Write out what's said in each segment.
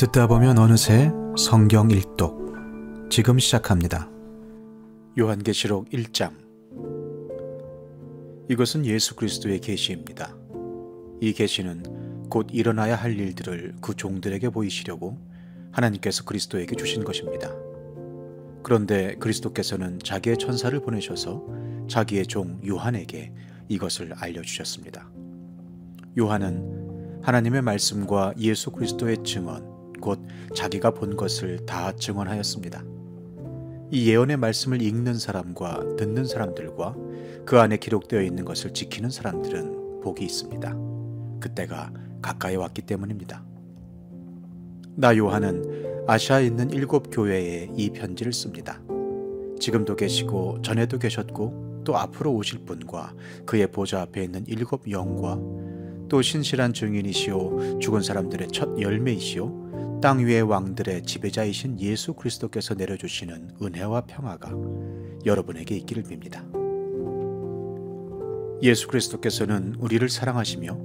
듣다 보면 어느새 성경 일독 지금 시작합니다. 요한계시록 1장. 이것은 예수 그리스도의 계시입니다. 이 계시는 곧 일어나야 할 일들을 그 종들에게 보이시려고 하나님께서 그리스도에게 주신 것입니다. 그런데 그리스도께서는 자기의 천사를 보내셔서 자기의 종 요한에게 이것을 알려주셨습니다. 요한은 하나님의 말씀과 예수 그리스도의 증언, 곧 자기가 본 것을 다 증언하였습니다. 이 예언의 말씀을 읽는 사람과 듣는 사람들과 그 안에 기록되어 있는 것을 지키는 사람들은 복이 있습니다. 그때가 가까이 왔기 때문입니다. 나 요한은 아시아에 있는 7 교회에 이 편지를 씁니다. 지금도 계시고 전에도 계셨고 또 앞으로 오실 분과 그의 보좌 앞에 있는 7 영과 또 신실한 증인이시오 죽은 사람들의 첫 열매이시오 땅 위의 왕들의 지배자이신 예수 그리스도께서 내려주시는 은혜와 평화가 여러분에게 있기를 빕니다. 예수 그리스도께서는 우리를 사랑하시며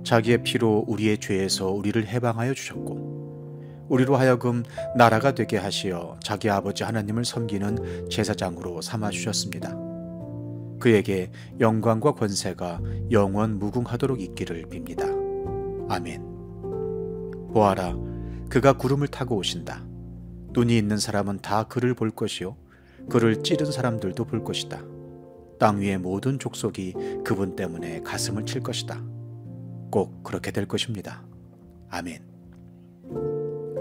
자기의 피로 우리의 죄에서 우리를 해방하여 주셨고 우리로 하여금 나라가 되게 하시어 자기 아버지 하나님을 섬기는 제사장으로 삼아주셨습니다. 그에게 영광과 권세가 영원 무궁하도록 있기를 빕니다. 아멘. 보아라, 그가 구름을 타고 오신다. 눈이 있는 사람은 다 그를 볼 것이요 그를 찌른 사람들도 볼 것이다. 땅 위의 모든 족속이 그분 때문에 가슴을 칠 것이다. 꼭 그렇게 될 것입니다. 아멘.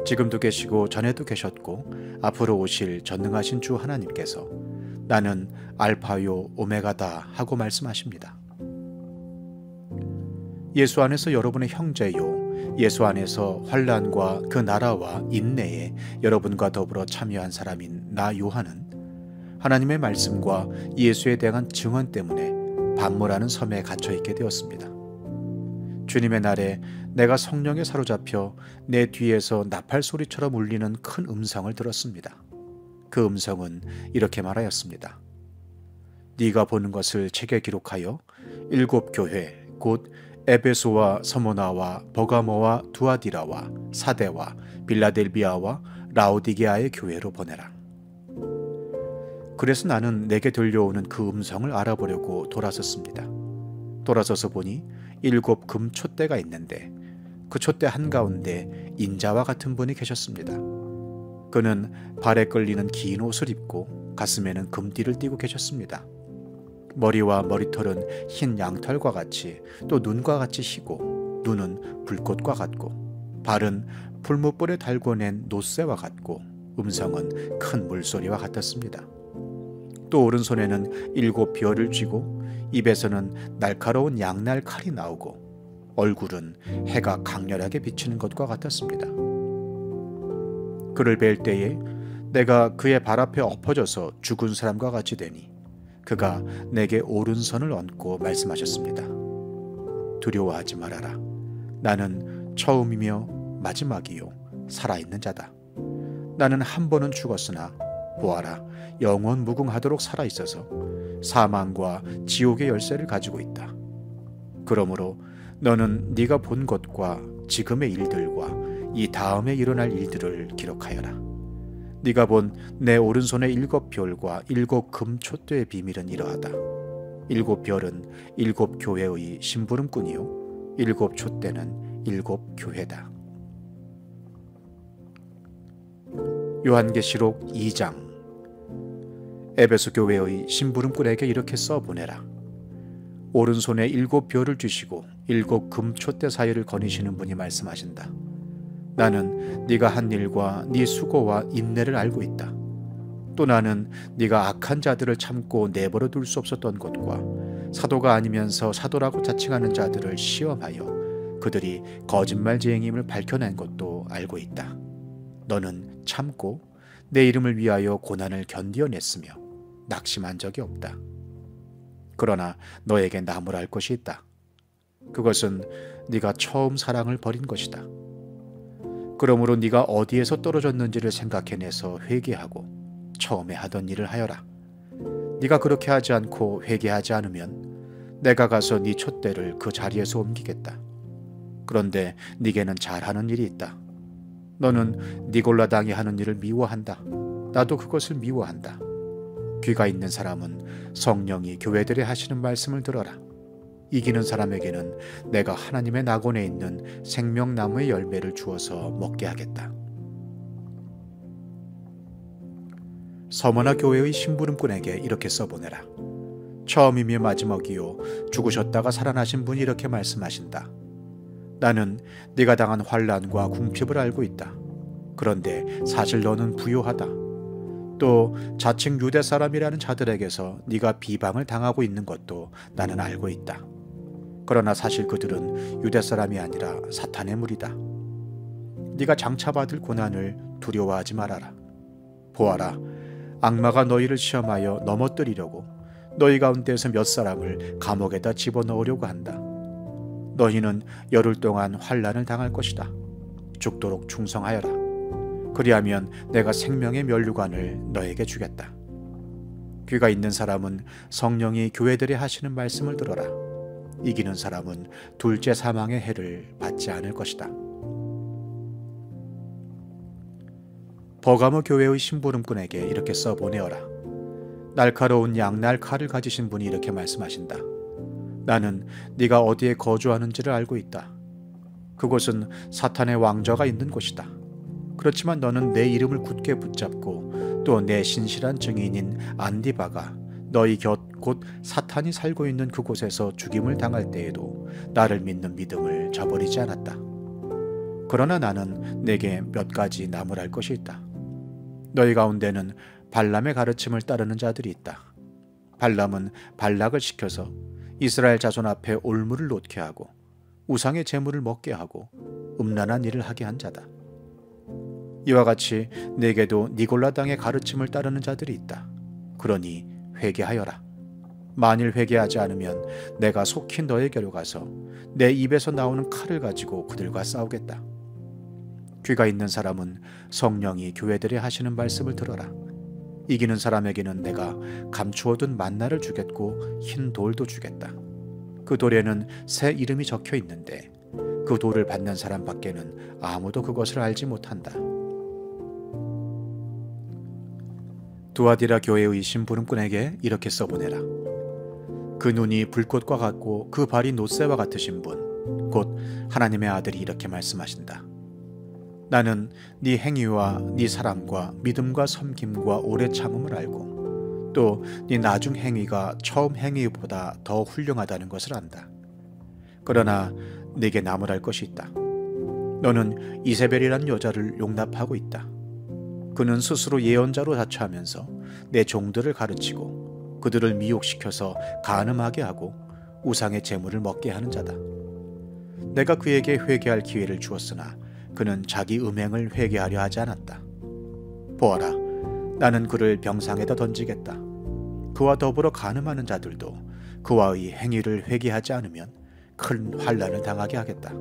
지금도 계시고 전에도 계셨고 앞으로 오실 전능하신 주 하나님께서 나는 알파요 오메가다 하고 말씀하십니다. 예수 안에서 여러분의 형제요 예수 안에서 환난과 그 나라와 인내에 여러분과 더불어 참여한 사람인 나 요한은 하나님의 말씀과 예수에 대한 증언 때문에 반모라는 섬에 갇혀 있게 되었습니다. 주님의 날에 내가 성령에 사로잡혀 내 뒤에서 나팔 소리처럼 울리는 큰 음성을 들었습니다. 그 음성은 이렇게 말하였습니다. 네가 보는 것을 책에 기록하여 7 교회 곧 에베소와 서모나와 버가모와 두아디라와 사데와 빌라델비아와 라오디게아의 교회로 보내라. 그래서 나는 내게 들려오는 그 음성을 알아보려고 돌아섰습니다. 돌아서서 보니 7 금 촛대가 있는데 그 촛대 한가운데 인자와 같은 분이 계셨습니다. 그는 발에 끌리는 긴 옷을 입고 가슴에는 금띠를 띠고 계셨습니다. 머리와 머리털은 흰 양털과 같이 또 눈과 같이 희고 눈은 불꽃과 같고 발은 풀무불에 달고 낸 노새와 같고 음성은 큰 물소리와 같았습니다. 또 오른손에는 7 별을 쥐고 입에서는 날카로운 양날 칼이 나오고 얼굴은 해가 강렬하게 비치는 것과 같았습니다. 그를 뵐 때에 내가 그의 발 앞에 엎어져서 죽은 사람과 같이 되니 그가 내게 오른손을 얹고 말씀하셨습니다. 두려워하지 말아라. 나는 처음이며 마지막이요 살아있는 자다. 나는 한 번은 죽었으나 보아라 영원 무궁하도록 살아있어서 사망과 지옥의 열쇠를 가지고 있다. 그러므로 너는 네가 본 것과 지금의 일들과 이 다음에 일어날 일들을 기록하여라. 네가 본 내 오른손의 7 별과 7 금 촛대의 비밀은 이러하다. 7 별은 7 교회의 심부름꾼이요 7 촛대는 7 교회다. 요한계시록 2장. 에베소 교회의 심부름꾼에게 이렇게 써보내라. 오른손에 7 별을 주시고 7 금 촛대 사이를 거니시는 분이 말씀하신다. 나는 네가 한 일과 네 수고와 인내를 알고 있다. 또 나는 네가 악한 자들을 참고 내버려 둘 수 없었던 것과 사도가 아니면서 사도라고 자칭하는 자들을 시험하여 그들이 거짓말쟁이임을 밝혀낸 것도 알고 있다. 너는 참고 내 이름을 위하여 고난을 견디어냈으며 낙심한 적이 없다. 그러나 너에게 나무랄 것이 있다. 그것은 네가 처음 사랑을 버린 것이다. 그러므로 네가 어디에서 떨어졌는지를 생각해내서 회개하고 처음에 하던 일을 하여라. 네가 그렇게 하지 않고 회개하지 않으면 내가 가서 네 촛대를 그 자리에서 옮기겠다. 그런데 네게는 잘하는 일이 있다. 너는 니골라 당이 하는 일을 미워한다. 나도 그것을 미워한다. 귀가 있는 사람은 성령이 교회들이 하시는 말씀을 들어라. 이기는 사람에게는 내가 하나님의 낙원에 있는 생명나무의 열매를 주어서 먹게 하겠다. 서머나 교회의 심부름꾼에게 이렇게 써보내라. 처음이며 마지막이요 죽으셨다가 살아나신 분이 이렇게 말씀하신다. 나는 네가 당한 환난과 궁핍을 알고 있다. 그런데 사실 너는 부요하다. 또 자칭 유대 사람이라는 자들에게서 네가 비방을 당하고 있는 것도 나는 알고 있다. 그러나 사실 그들은 유대 사람이 아니라 사탄의 무리다. 네가 장차받을 고난을 두려워하지 말아라. 보아라, 악마가 너희를 시험하여 넘어뜨리려고 너희 가운데에서 몇 사람을 감옥에다 집어넣으려고 한다. 너희는 열흘 동안 환난을 당할 것이다. 죽도록 충성하여라. 그리하면 내가 생명의 면류관을 너에게 주겠다. 귀가 있는 사람은 성령이 교회들이 하시는 말씀을 들어라. 이기는 사람은 둘째 사망의 해를 받지 않을 것이다. 버가모 교회의 심부름꾼에게 이렇게 써보내어라. 날카로운 양날 칼을 가지신 분이 이렇게 말씀하신다. 나는 네가 어디에 거주하는지를 알고 있다. 그곳은 사탄의 왕좌가 있는 곳이다. 그렇지만 너는 내 이름을 굳게 붙잡고 또 내 신실한 증인인 안디바가 너희 곁 곧 사탄이 살고 있는 그곳에서 죽임을 당할 때에도 나를 믿는 믿음을 저버리지 않았다. 그러나 나는 내게 몇 가지 나무랄 것이 있다. 너희 가운데는 발람의 가르침을 따르는 자들이 있다. 발람은 발락을 시켜서 이스라엘 자손 앞에 올무를 놓게 하고 우상의 제물을 먹게 하고 음란한 일을 하게 한 자다. 이와 같이 내게도 니골라 당의 가르침을 따르는 자들이 있다. 그러니 회개하여라. 만일 회개하지 않으면 내가 속히 너에게로 가서 내 입에서 나오는 칼을 가지고 그들과 싸우겠다. 귀가 있는 사람은 성령이 교회들이 하시는 말씀을 들어라. 이기는 사람에게는 내가 감추어둔 만나를 주겠고 흰 돌도 주겠다. 그 돌에는 새 이름이 적혀 있는데 그 돌을 받는 사람밖에는 아무도 그것을 알지 못한다. 두아디라 교회의 심부름꾼에게 이렇게 써보내라. 그 눈이 불꽃과 같고 그 발이 놋새와 같으신 분, 곧 하나님의 아들이 이렇게 말씀하신다. 나는 네 행위와 네 사랑과 믿음과 섬김과 오래 참음을 알고 또 네 나중 행위가 처음 행위보다 더 훌륭하다는 것을 안다. 그러나 네게 나무랄 것이 있다. 너는 이세벨이란 여자를 용납하고 있다. 그는 스스로 예언자로 자처하면서 내 종들을 가르치고 그들을 미혹시켜서 간음하게 하고 우상의 제물을 먹게 하는 자다. 내가 그에게 회개할 기회를 주었으나 그는 자기 음행을 회개하려 하지 않았다. 보아라, 나는 그를 병상에다 던지겠다. 그와 더불어 간음하는 자들도 그와의 행위를 회개하지 않으면 큰 환난을 당하게 하겠다.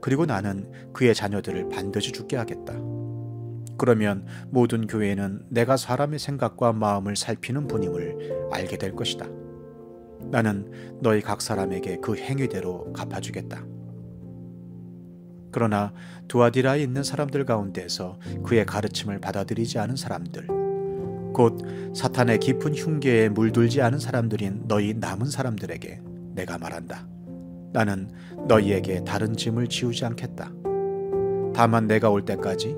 그리고 나는 그의 자녀들을 반드시 죽게 하겠다. 그러면 모든 교회는 내가 사람의 생각과 마음을 살피는 분임을 알게 될 것이다. 나는 너희 각 사람에게 그 행위대로 갚아주겠다. 그러나 두아디라에 있는 사람들 가운데서 그의 가르침을 받아들이지 않은 사람들, 곧 사탄의 깊은 흉계에 물들지 않은 사람들인 너희 남은 사람들에게 내가 말한다. 나는 너희에게 다른 짐을 지우지 않겠다. 다만 내가 올 때까지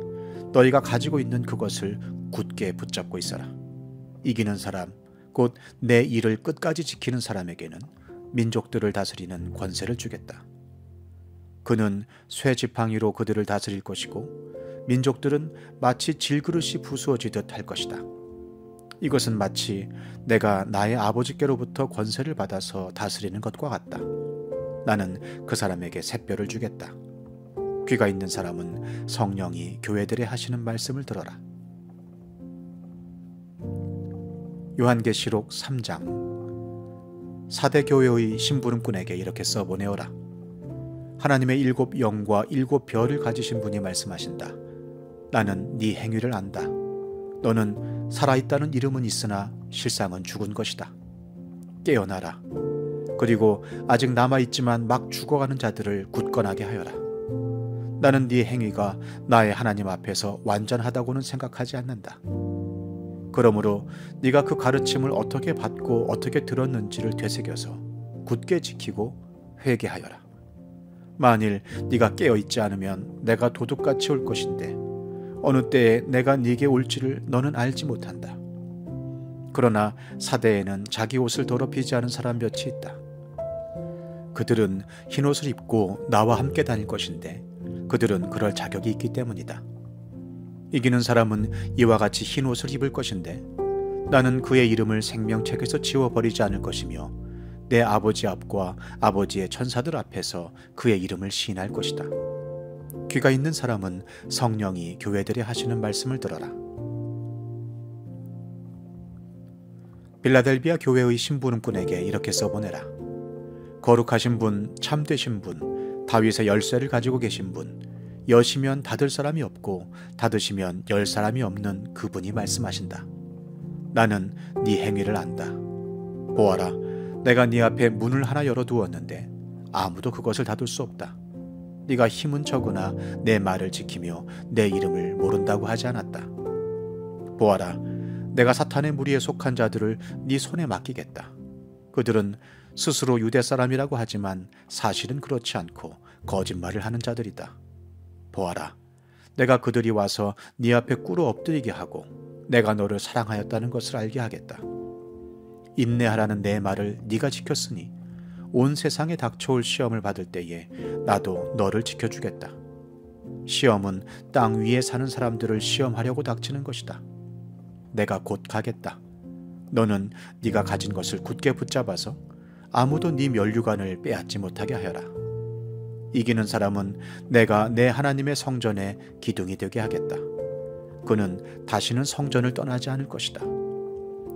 너희가 가지고 있는 그것을 굳게 붙잡고 있어라. 이기는 사람, 곧 내 일을 끝까지 지키는 사람에게는 민족들을 다스리는 권세를 주겠다. 그는 쇠 지팡이로 그들을 다스릴 것이고 민족들은 마치 질그릇이 부수어지듯 할 것이다. 이것은 마치 내가 나의 아버지께로부터 권세를 받아서 다스리는 것과 같다. 나는 그 사람에게 샛별을 주겠다. 귀가 있는 사람은 성령이 교회들에 하시는 말씀을 들어라. 요한계시록 3장. 사대 교회의 심부름꾼에게 이렇게 써보내어라. 하나님의 7 영과 7 별을 가지신 분이 말씀하신다. 나는 네 행위를 안다. 너는 살아있다는 이름은 있으나 실상은 죽은 것이다. 깨어나라. 그리고 아직 남아있지만 막 죽어가는 자들을 굳건하게 하여라. 나는 네 행위가 나의 하나님 앞에서 완전하다고는 생각하지 않는다. 그러므로 네가 그 가르침을 어떻게 받고 어떻게 들었는지를 되새겨서 굳게 지키고 회개하여라. 만일 네가 깨어있지 않으면 내가 도둑같이 올 것인데 어느 때에 내가 네게 올지를 너는 알지 못한다. 그러나 사대에는 자기 옷을 더럽히지 않은 사람 몇이 있다. 그들은 흰옷을 입고 나와 함께 다닐 것인데 그들은 그럴 자격이 있기 때문이다. 이기는 사람은 이와 같이 흰옷을 입을 것인데 나는 그의 이름을 생명책에서 지워버리지 않을 것이며 내 아버지 앞과 아버지의 천사들 앞에서 그의 이름을 시인할 것이다. 귀가 있는 사람은 성령이 교회들에 하시는 말씀을 들어라. 빌라델비아 교회의 심부름꾼에게 이렇게 써보내라. 거룩하신 분, 참되신 분, 다윗의 열쇠를 가지고 계신 분, 여시면 닫을 사람이 없고 닫으시면 열 사람이 없는 그분이 말씀하신다. 나는 네 행위를 안다. 보아라, 내가 네 앞에 문을 하나 열어두었는데 아무도 그것을 닫을 수 없다. 네가 힘은 적으나 내 말을 지키며 내 이름을 모른다고 하지 않았다. 보아라, 내가 사탄의 무리에 속한 자들을 네 손에 맡기겠다. 그들은 스스로 유대 사람이라고 하지만 사실은 그렇지 않고 거짓말을 하는 자들이다. 보아라, 내가 그들이 와서 네 앞에 꿇어 엎드리게 하고 내가 너를 사랑하였다는 것을 알게 하겠다. 인내하라는 내 말을 네가 지켰으니 온 세상에 닥쳐올 시험을 받을 때에 나도 너를 지켜주겠다. 시험은 땅 위에 사는 사람들을 시험하려고 닥치는 것이다. 내가 곧 가겠다. 너는 네가 가진 것을 굳게 붙잡아서 아무도 네 면류관을 빼앗지 못하게 하여라. 이기는 사람은 내가 내 하나님의 성전에 기둥이 되게 하겠다. 그는 다시는 성전을 떠나지 않을 것이다.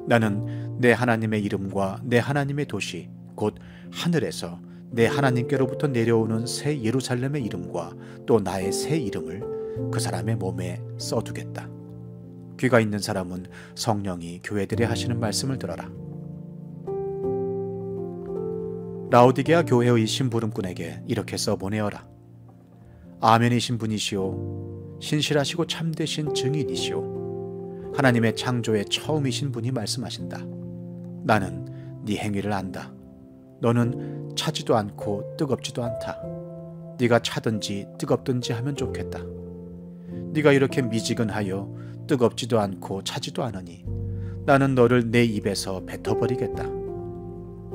나는 내 하나님의 이름과 내 하나님의 도시 곧 하늘에서 내 하나님께로부터 내려오는 새 예루살렘의 이름과 또 나의 새 이름을 그 사람의 몸에 써두겠다. 귀가 있는 사람은 성령이 교회들에 하시는 말씀을 들어라. 라오디게아 교회의 심부름꾼에게 이렇게 써보내어라. 아멘이신 분이시오, 신실하시고 참되신 증인이시오, 하나님의 창조의 처음이신 분이 말씀하신다. 나는 네 행위를 안다. 너는 차지도 않고 뜨겁지도 않다. 네가 차든지 뜨겁든지 하면 좋겠다. 네가 이렇게 미지근하여 뜨겁지도 않고 차지도 않으니 나는 너를 내 입에서 뱉어버리겠다.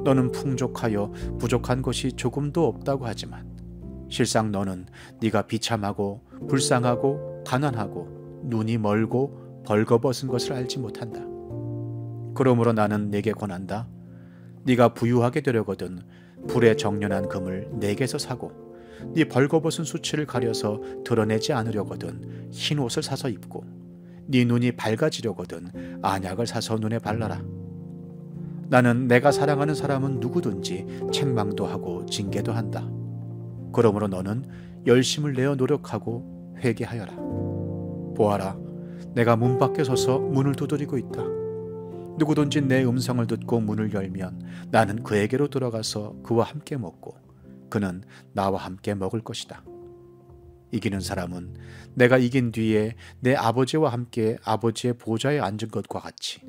너는 풍족하여 부족한 것이 조금도 없다고 하지만 실상 너는 네가 비참하고 불쌍하고 가난하고 눈이 멀고 벌거벗은 것을 알지 못한다. 그러므로 나는 네게 권한다. 네가 부유하게 되려거든 불에 정련한 금을 내게서 사고 네 벌거벗은 수치를 가려서 드러내지 않으려거든 흰 옷을 사서 입고 네 눈이 밝아지려거든 안약을 사서 눈에 발라라. 나는 내가 사랑하는 사람은 누구든지 책망도 하고 징계도 한다. 그러므로 너는 열심을 내어 노력하고 회개하여라. 보아라, 내가 문 밖에 서서 문을 두드리고 있다. 누구든지 내 음성을 듣고 문을 열면 나는 그에게로 들어가서 그와 함께 먹고 그는 나와 함께 먹을 것이다. 이기는 사람은 내가 이긴 뒤에 내 아버지와 함께 아버지의 보좌에 앉은 것과 같이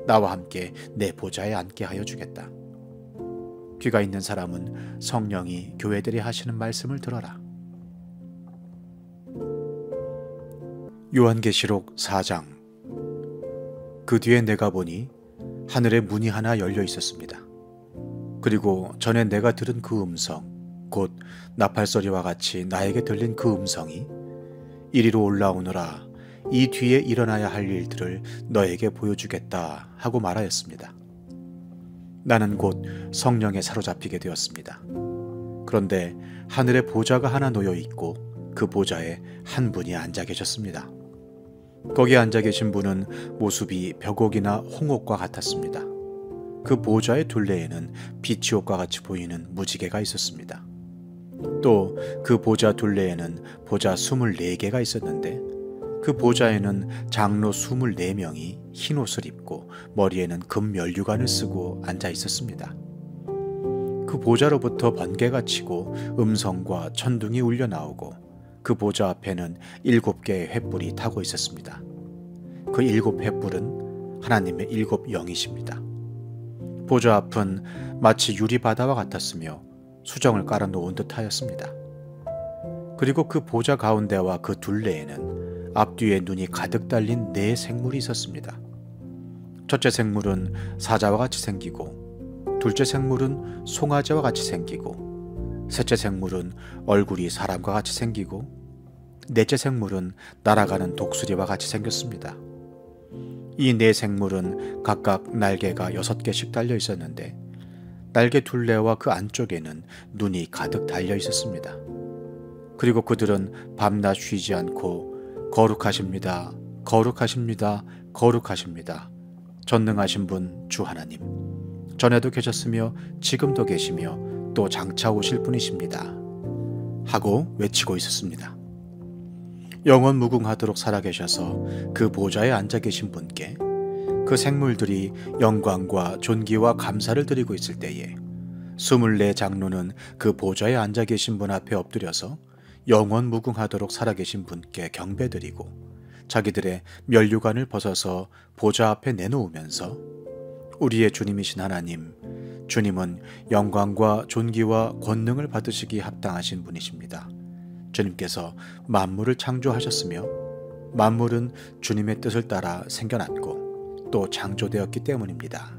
나와 함께 내 보좌에 앉게 하여 주겠다. 귀가 있는 사람은 성령이 교회들이 하시는 말씀을 들어라. 요한계시록 4장. 그 뒤에 내가 보니 하늘에 문이 하나 열려 있었습니다. 그리고 전에 내가 들은 그 음성, 곧 나팔소리와 같이 나에게 들린 그 음성이 이리로 올라오너라, 이 뒤에 일어나야 할 일들을 너에게 보여주겠다 하고 말하였습니다. 나는 곧 성령에 사로잡히게 되었습니다. 그런데 하늘에 보좌가 하나 놓여 있고 그 보좌에 한 분이 앉아 계셨습니다. 거기에 앉아 계신 분은 모습이 벽옥이나 홍옥과 같았습니다. 그 보좌의 둘레에는 비치옥과 같이 보이는 무지개가 있었습니다. 또 그 보좌 둘레에는 보좌 24개가 있었는데 그 보좌에는 장로 24명이 흰옷을 입고 머리에는 금 면류관을 쓰고 앉아 있었습니다. 그 보좌로부터 번개가 치고 음성과 천둥이 울려 나오고 그 보좌 앞에는 7개의 횃불이 타고 있었습니다. 그 7횃불은 하나님의 7영이십니다. 보좌 앞은 마치 유리바다와 같았으며 수정을 깔아놓은 듯하였습니다. 그리고 그 보좌 가운데와 그 둘레에는 앞뒤에 눈이 가득 달린 4생물이 있었습니다. 첫째 생물은 사자와 같이 생기고, 둘째 생물은 송아지와 같이 생기고, 셋째 생물은 얼굴이 사람과 같이 생기고, 넷째 생물은 날아가는 독수리와 같이 생겼습니다. 이 4생물은 각각 날개가 6개씩 달려 있었는데 날개 둘레와 그 안쪽에는 눈이 가득 달려 있었습니다. 그리고 그들은 밤낮 쉬지 않고 거룩하십니다. 거룩하십니다. 거룩하십니다. 전능하신 분 주 하나님, 전에도 계셨으며 지금도 계시며 또 장차 오실 분이십니다 하고 외치고 있었습니다. 영원 무궁하도록 살아계셔서 그 보좌에 앉아 계신 분께 그 생물들이 영광과 존귀와 감사를 드리고 있을 때에 24 장로는 그 보좌에 앉아 계신 분 앞에 엎드려서 영원 무궁하도록 살아계신 분께 경배드리고 자기들의 면류관을 벗어서 보좌 앞에 내놓으면서 우리의 주님이신 하나님, 주님은 영광과 존귀와 권능을 받으시기 합당하신 분이십니다. 주님께서 만물을 창조하셨으며 만물은 주님의 뜻을 따라 생겨났고 또 창조되었기 때문입니다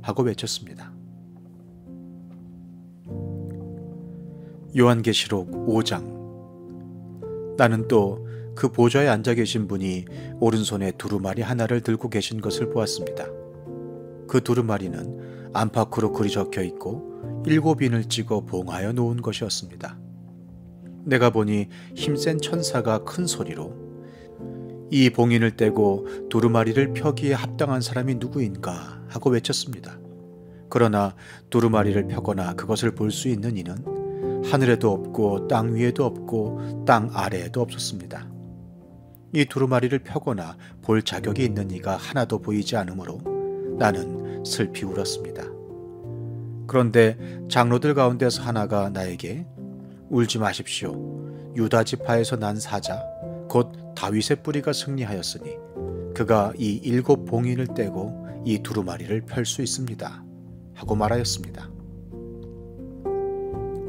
하고 외쳤습니다. 요한계시록 5장. 나는 또 그 보좌에 앉아 계신 분이 오른손에 두루마리 하나를 들고 계신 것을 보았습니다. 그 두루마리는 안팎으로 글이 적혀 있고 7인을 찍어 봉하여 놓은 것이었습니다. 내가 보니 힘센 천사가 큰 소리로 이 봉인을 떼고 두루마리를 펴기에 합당한 사람이 누구인가 하고 외쳤습니다. 그러나 두루마리를 펴거나 그것을 볼 수 있는 이는 하늘에도 없고 땅 위에도 없고 땅 아래에도 없었습니다. 이 두루마리를 펴거나 볼 자격이 있는 이가 하나도 보이지 않으므로 나는 슬피 울었습니다. 그런데 장로들 가운데서 하나가 나에게 울지 마십시오. 유다 지파에서 난 사자 곧 다윗의 뿌리가 승리하였으니 그가 이 7 봉인을 떼고 이 두루마리를 펼 수 있습니다 하고 말하였습니다.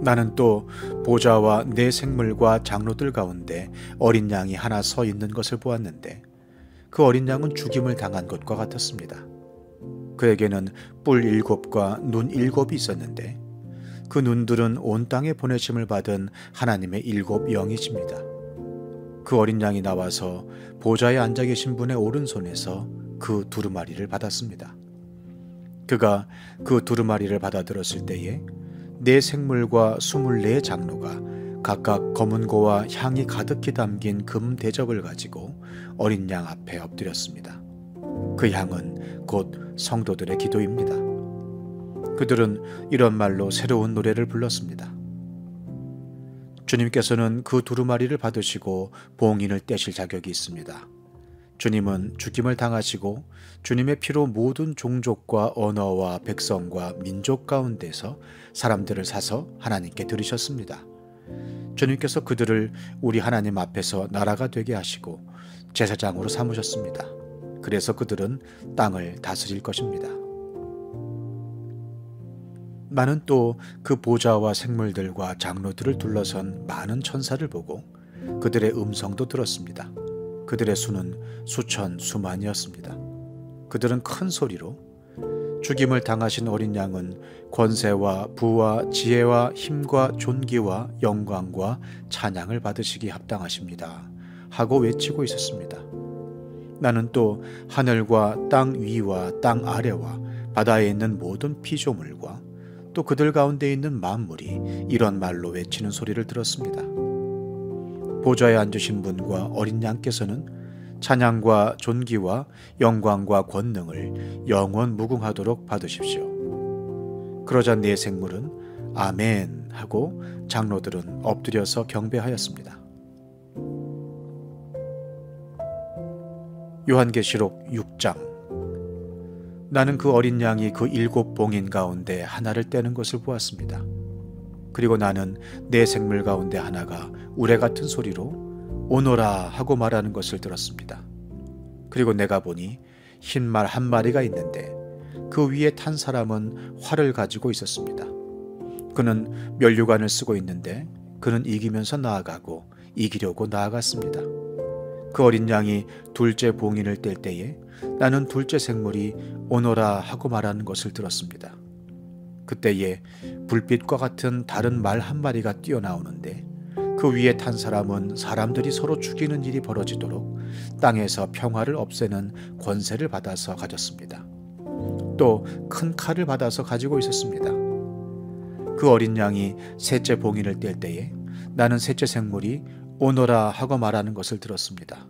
나는 또 보좌와 4 생물과 장로들 가운데 어린 양이 하나 서 있는 것을 보았는데 그 어린 양은 죽임을 당한 것과 같았습니다. 그에게는 뿔 7과 눈 7이 있었는데 그 눈들은 온 땅에 보내심을 받은 하나님의 7영이십니다. 그 어린 양이 나와서 보좌에 앉아 계신 분의 오른손에서 그 두루마리를 받았습니다. 그가 그 두루마리를 받아들었을 때에 4 생물과 24 장로가 각각 검은고와 향이 가득히 담긴 금 대접을 가지고 어린 양 앞에 엎드렸습니다. 그 향은 곧 성도들의 기도입니다. 그들은 이런 말로 새로운 노래를 불렀습니다. 주님께서는 그 두루마리를 받으시고 봉인을 떼실 자격이 있습니다. 주님은 죽임을 당하시고 주님의 피로 모든 종족과 언어와 백성과 민족 가운데서 사람들을 사서 하나님께 드리셨습니다. 주님께서 그들을 우리 하나님 앞에서 나라가 되게 하시고 제사장으로 삼으셨습니다. 그래서 그들은 땅을 다스릴 것입니다. 나는 또 그 보좌와 생물들과 장로들을 둘러선 많은 천사를 보고 그들의 음성도 들었습니다. 그들의 수는 수천 수만이었습니다. 그들은 큰 소리로 죽임을 당하신 어린 양은 권세와 부와 지혜와 힘과 존귀와 영광과 찬양을 받으시기 합당하십니다 하고 외치고 있었습니다. 나는 또 하늘과 땅 위와 땅 아래와 바다에 있는 모든 피조물과 또 그들 가운데 있는 만물이 이런 말로 외치는 소리를 들었습니다. 보좌에 앉으신 분과 어린 양께서는 찬양과 존귀와 영광과 권능을 영원 무궁하도록 받으십시오. 그러자 4 생물은 아멘 하고 장로들은 엎드려서 경배하였습니다. 요한계시록 6장. 나는 그 어린 양이 그 7 봉인 가운데 하나를 떼는 것을 보았습니다. 그리고 나는 내 생물 가운데 하나가 우레 같은 소리로 오너라 하고 말하는 것을 들었습니다. 그리고 내가 보니 흰 말 한 마리가 있는데 그 위에 탄 사람은 활을 가지고 있었습니다. 그는 면류관을 쓰고 있는데 그는 이기면서 나아가고 이기려고 나아갔습니다. 그 어린 양이 둘째 봉인을 뗄 때에 나는 둘째 생물이 오너라 하고 말하는 것을 들었습니다. 그때에 불빛과 같은 다른 말 한 마리가 뛰어나오는데 그 위에 탄 사람은 사람들이 서로 죽이는 일이 벌어지도록 땅에서 평화를 없애는 권세를 받아서 가졌습니다. 또 큰 칼을 받아서 가지고 있었습니다. 그 어린 양이 셋째 봉인을 뗄 때에 나는 셋째 생물이 오너라 하고 말하는 것을 들었습니다.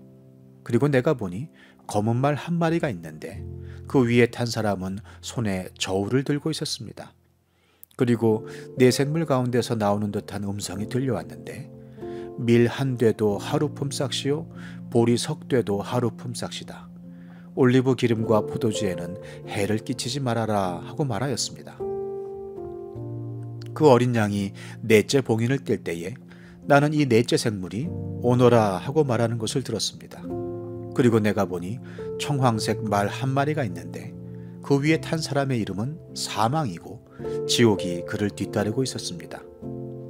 그리고 내가 보니 검은 말 한 마리가 있는데 그 위에 탄 사람은 손에 저울을 들고 있었습니다. 그리고 내 생물 가운데서 나오는 듯한 음성이 들려왔는데 밀 한 되도 하루 품삯이요 보리 석 되도 하루 품삯이다. 올리브 기름과 포도주에는 해를 끼치지 말아라 하고 말하였습니다. 그 어린 양이 넷째 봉인을 뗄 때에 나는 이 넷째 생물이 오너라 하고 말하는 것을 들었습니다. 그리고 내가 보니 청황색 말 한 마리가 있는데 그 위에 탄 사람의 이름은 사망이고 지옥이 그를 뒤따르고 있었습니다.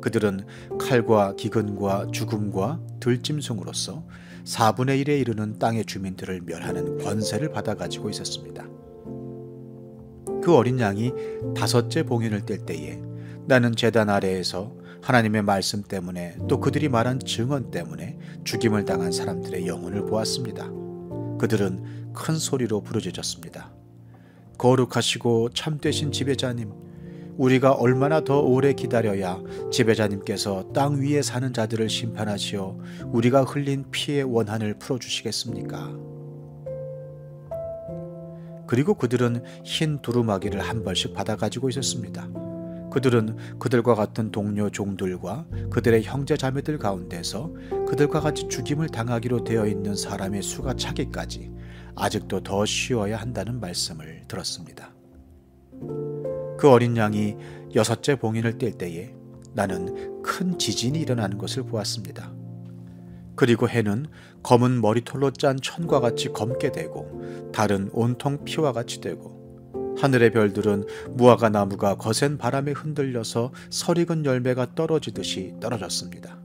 그들은 칼과 기근과 죽음과 들짐승으로서 4분의 1에 이르는 땅의 주민들을 멸하는 권세를 받아가지고 있었습니다. 그 어린 양이 다섯째 봉인을 뗄 때에 나는 제단 아래에서 하나님의 말씀 때문에 또 그들이 말한 증언 때문에 죽임을 당한 사람들의 영혼을 보았습니다. 그들은 큰 소리로 부르짖었습니다. 거룩하시고 참되신 지배자님, 우리가 얼마나 더 오래 기다려야 지배자님께서 땅 위에 사는 자들을 심판하시어 우리가 흘린 피의 원한을 풀어주시겠습니까? 그리고 그들은 흰 두루마기를 한 벌씩 받아가지고 있었습니다. 그들은 그들과 같은 동료 종들과 그들의 형제 자매들 가운데서 그들과 같이 죽임을 당하기로 되어 있는 사람의 수가 차기까지 아직도 더 쉬어야 한다는 말씀을 들었습니다. 그 어린 양이 여섯째 봉인을 뗄 때에 나는 큰 지진이 일어나는 것을 보았습니다. 그리고 해는 검은 머리털로 짠 천과 같이 검게 되고 달은 온통 피와 같이 되고 하늘의 별들은 무화과 나무가 거센 바람에 흔들려서 설익은 열매가 떨어지듯이 떨어졌습니다.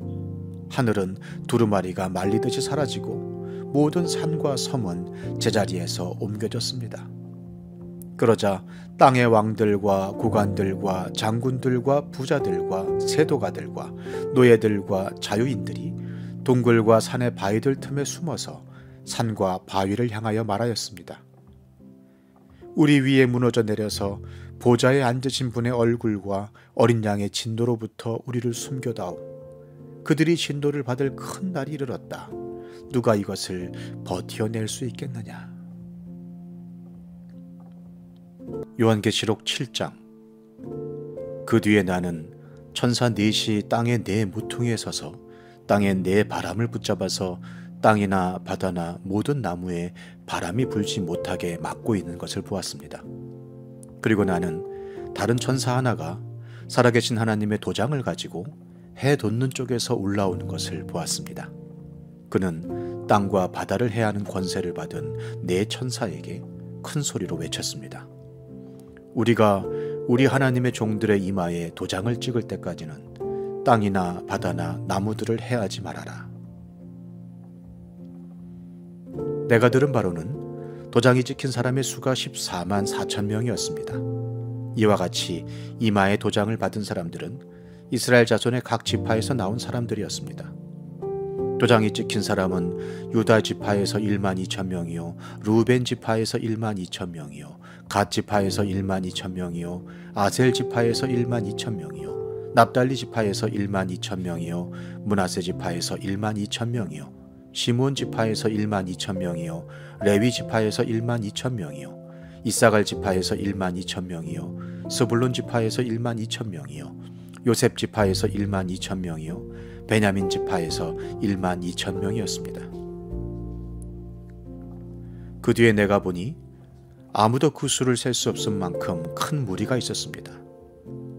하늘은 두루마리가 말리듯이 사라지고 모든 산과 섬은 제자리에서 옮겨졌습니다. 그러자 땅의 왕들과 고관들과 장군들과 부자들과 세도가들과 노예들과 자유인들이 동굴과 산의 바위들 틈에 숨어서 산과 바위를 향하여 말하였습니다. 우리 위에 무너져 내려서 보좌에 앉으신 분의 얼굴과 어린 양의 진노로부터 우리를 숨겨다오. 그들이 진노를 받을 큰 날이 이르렀다. 누가 이것을 버티어낼 수 있겠느냐. 요한계시록 7장. 그 뒤에 나는 천사 넷이 땅의 네 모퉁이에 서서 땅의 네 바람을 붙잡아서 땅이나 바다나 모든 나무에 바람이 불지 못하게 막고 있는 것을 보았습니다. 그리고 나는 다른 천사 하나가 살아계신 하나님의 도장을 가지고 해 돋는 쪽에서 올라오는 것을 보았습니다. 그는 땅과 바다를 해하는 권세를 받은 네 천사에게 큰 소리로 외쳤습니다. 우리가 우리 하나님의 종들의 이마에 도장을 찍을 때까지는 땅이나 바다나 나무들을 해하지 말아라. 내가 들은 바로는 도장이 찍힌 사람의 수가 14만 4천 명이었습니다. 이와 같이 이마에 도장을 받은 사람들은 이스라엘 자손의 각 지파에서 나온 사람들이었습니다. 도장이 찍힌 사람은 유다 지파에서 1만 2천 명이요, 루벤 지파에서 1만 2천 명이요, 갓 지파에서 1만 2천 명이요, 아셀 지파에서 1만 2천 명이요, 납달리 지파에서 1만 2천 명이요, 므낫세 지파에서 1만 2천 명이요, 시몬 지파에서 1만 2천 명이요, 레위 지파에서 1만 2천 명이요, 이사갈 지파에서 1만 2천 명이요, 스불론 지파에서 1만 2천 명이요, 요셉 지파에서 1만 2천 명이요, 베냐민 지파에서 1만 2천 명이었습니다. 그 뒤에 내가 보니 아무도 그 수를 셀 수 없을 만큼 큰 무리가 있었습니다.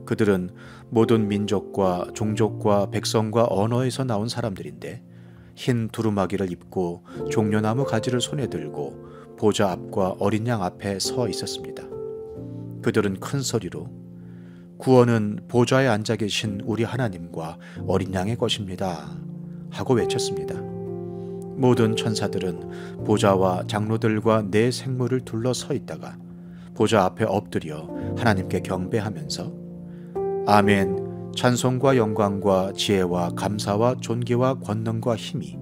그들은 모든 민족과 종족과 백성과 언어에서 나온 사람들인데 흰 두루마기를 입고 종려나무 가지를 손에 들고 보좌 앞과 어린 양 앞에 서 있었습니다. 그들은 큰 소리로 구원은 보좌에 앉아 계신 우리 하나님과 어린 양의 것입니다 하고 외쳤습니다. 모든 천사들은 보좌와 장로들과 네 생물을 둘러 서 있다가 보좌 앞에 엎드려 하나님께 경배하면서 아멘, 찬송과 영광과 지혜와 감사와 존귀와 권능과 힘이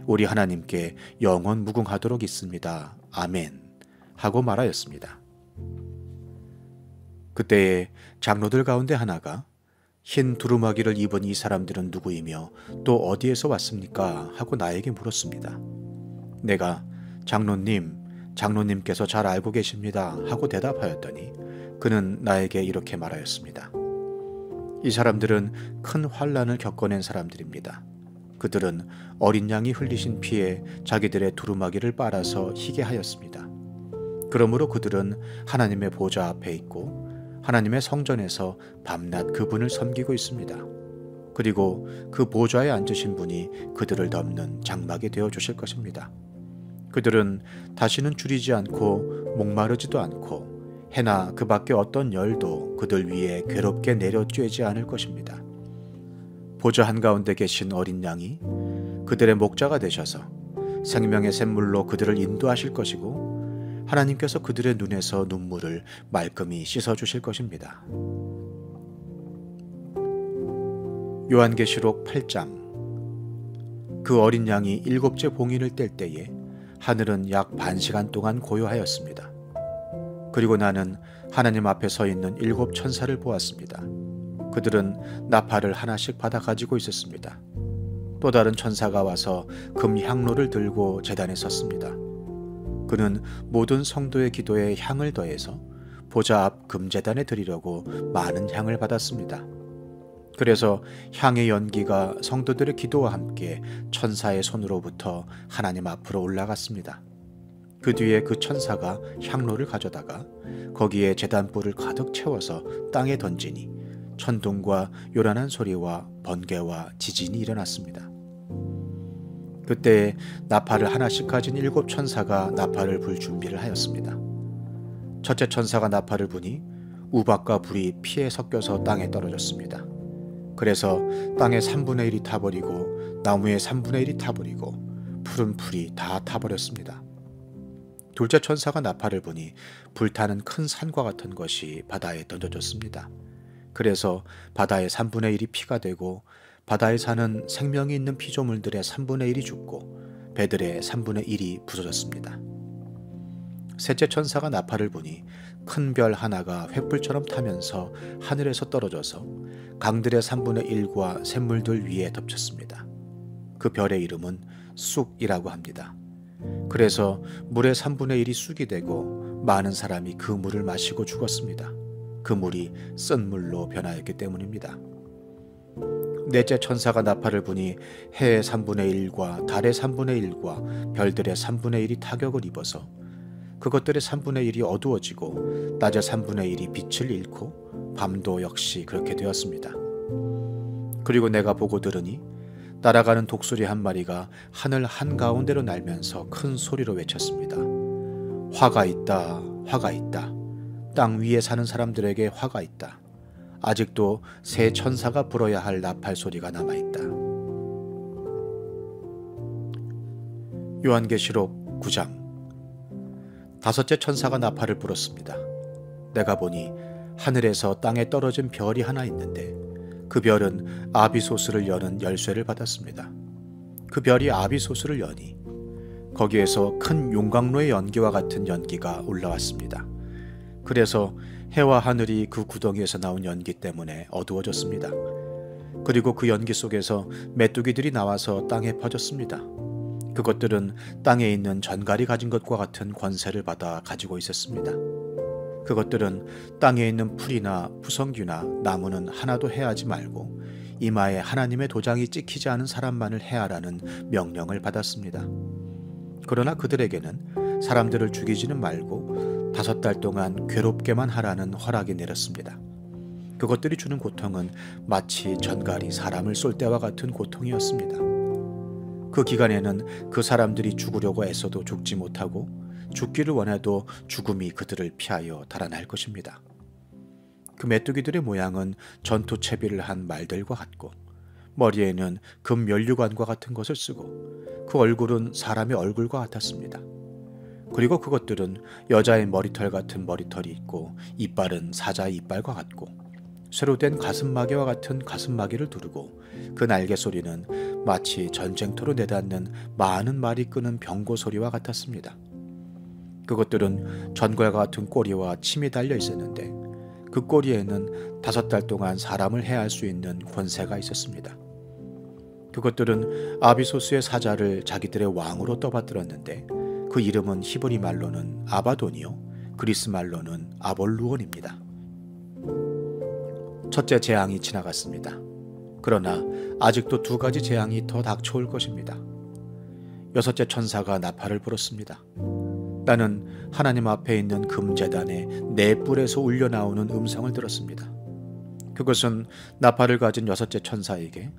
우리 하나님께 영원 무궁하도록 있습니다. 아멘 하고 말하였습니다. 그때에 장로들 가운데 하나가 흰 두루마기를 입은 이 사람들은 누구이며 또 어디에서 왔습니까? 하고 나에게 물었습니다. 내가 장로님께서 잘 알고 계십니다 하고 대답하였더니 그는 나에게 이렇게 말하였습니다. 이 사람들은 큰 환난을 겪어낸 사람들입니다. 그들은 어린 양이 흘리신 피에 자기들의 두루마기를 빨아서 희게 하였습니다. 그러므로 그들은 하나님의 보좌 앞에 있고 하나님의 성전에서 밤낮 그분을 섬기고 있습니다. 그리고 그 보좌에 앉으신 분이 그들을 덮는 장막이 되어 주실 것입니다. 그들은 다시는 줄이지 않고 목마르지도 않고 해나 그 밖에 어떤 열도 그들 위에 괴롭게 내려 쬐지 않을 것입니다. 보좌 한가운데 계신 어린 양이 그들의 목자가 되셔서 생명의 샘물로 그들을 인도하실 것이고 하나님께서 그들의 눈에서 눈물을 말끔히 씻어주실 것입니다. 요한계시록 8장. 그 어린 양이 7째 봉인을 뗄 때에 하늘은 약 반시간 동안 고요하였습니다. 그리고 나는 하나님 앞에 서 있는 7 천사를 보았습니다. 그들은 나팔을 하나씩 받아 가지고 있었습니다. 또 다른 천사가 와서 금 향로를 들고 제단에 섰습니다. 그는 모든 성도의 기도에 향을 더해서 보좌 앞 금제단에 드리려고 많은 향을 받았습니다. 그래서 향의 연기가 성도들의 기도와 함께 천사의 손으로부터 하나님 앞으로 올라갔습니다. 그 뒤에 그 천사가 향로를 가져다가 거기에 제단불을 가득 채워서 땅에 던지니 천둥과 요란한 소리와 번개와 지진이 일어났습니다. 그때 나팔을 하나씩 가진 7 천사가 나팔을 불 준비를 하였습니다. 첫째 천사가 나팔을 부니 우박과 불이 피에 섞여서 땅에 떨어졌습니다. 그래서 땅의 3분의 1이 타버리고 나무의 3분의 1이 타버리고 푸른 풀이 다 타버렸습니다. 둘째 천사가 나팔을 부니 불타는 큰 산과 같은 것이 바다에 던져졌습니다. 그래서 바다의 3분의 1이 피가 되고 바다에 사는 생명이 있는 피조물들의 3분의 1이 죽고 배들의 3분의 1이 부서졌습니다. 셋째 천사가 나팔을 부니 큰 별 하나가 횃불처럼 타면서 하늘에서 떨어져서 강들의 3분의 1과 샘물들 위에 덮쳤습니다. 그 별의 이름은 쑥이라고 합니다. 그래서 물의 3분의 1이 쑥이 되고 많은 사람이 그 물을 마시고 죽었습니다. 그 물이 쓴 물로 변하였기 때문입니다. 넷째 천사가 나팔을 부니 해의 3분의 1과 달의 3분의 1과 별들의 3분의 1이 타격을 입어서 그것들의 3분의 1이 어두워지고 낮의 3분의 1이 빛을 잃고 밤도 역시 그렇게 되었습니다. 그리고 내가 보고 들으니 날아가는 독수리 한 마리가 하늘 한가운데로 날면서 큰 소리로 외쳤습니다. 화가 있다, 화가 있다. 땅 위에 사는 사람들에게 화가 있다. 아직도 새 천사가 불어야 할 나팔 소리가 남아있다. 요한계시록 9장. 다섯째 천사가 나팔을 불었습니다. 내가 보니 하늘에서 땅에 떨어진 별이 하나 있는데 그 별은 아비소스를 여는 열쇠를 받았습니다. 그 별이 아비소스를 여니 거기에서 큰 용광로의 연기와 같은 연기가 올라왔습니다. 그래서 해와 하늘이 그 구덩이에서 나온 연기 때문에 어두워졌습니다. 그리고 그 연기 속에서 메뚜기들이 나와서 땅에 퍼졌습니다. 그것들은 땅에 있는 전갈이 가진 것과 같은 권세를 받아 가지고 있었습니다. 그것들은 땅에 있는 풀이나 푸성귀나 나무는 하나도 해하지 말고 이마에 하나님의 도장이 찍히지 않은 사람만을 해하라는 명령을 받았습니다. 그러나 그들에게는 사람들을 죽이지는 말고 5달 동안 괴롭게만 하라는 허락이 내렸습니다. 그것들이 주는 고통은 마치 전갈이 사람을 쏠 때와 같은 고통이었습니다. 그 기간에는 그 사람들이 죽으려고 애써도 죽지 못하고 죽기를 원해도 죽음이 그들을 피하여 달아날 것입니다. 그 메뚜기들의 모양은 전투 채비를 한 말들과 같고 머리에는 금 면류관과 같은 것을 쓰고 그 얼굴은 사람의 얼굴과 같았습니다. 그리고 그것들은 여자의 머리털 같은 머리털이 있고 이빨은 사자의 이빨과 같고 쇠로 된 가슴마개와 같은 가슴마개를 두르고 그 날개 소리는 마치 전쟁터로 내닫는 많은 말이 끄는 병고 소리와 같았습니다. 그것들은 전갈과 같은 꼬리와 침이 달려 있었는데 그 꼬리에는 5달 동안 사람을 해할 수 있는 권세가 있었습니다. 그것들은 아비소스의 사자를 자기들의 왕으로 떠받들었는데 그 이름은 히브리 말로는 아바돈이요 그리스 말로는 아볼루온입니다. 첫째 재앙이 지나갔습니다. 그러나 아직도 2가지 재앙이 더 닥쳐올 것입니다. 6째 천사가 나팔을 불었습니다. 나는 하나님 앞에 있는 금제단에 4뿔에서 울려나오는 음성을 들었습니다. 그것은 나팔을 가진 6째 천사에게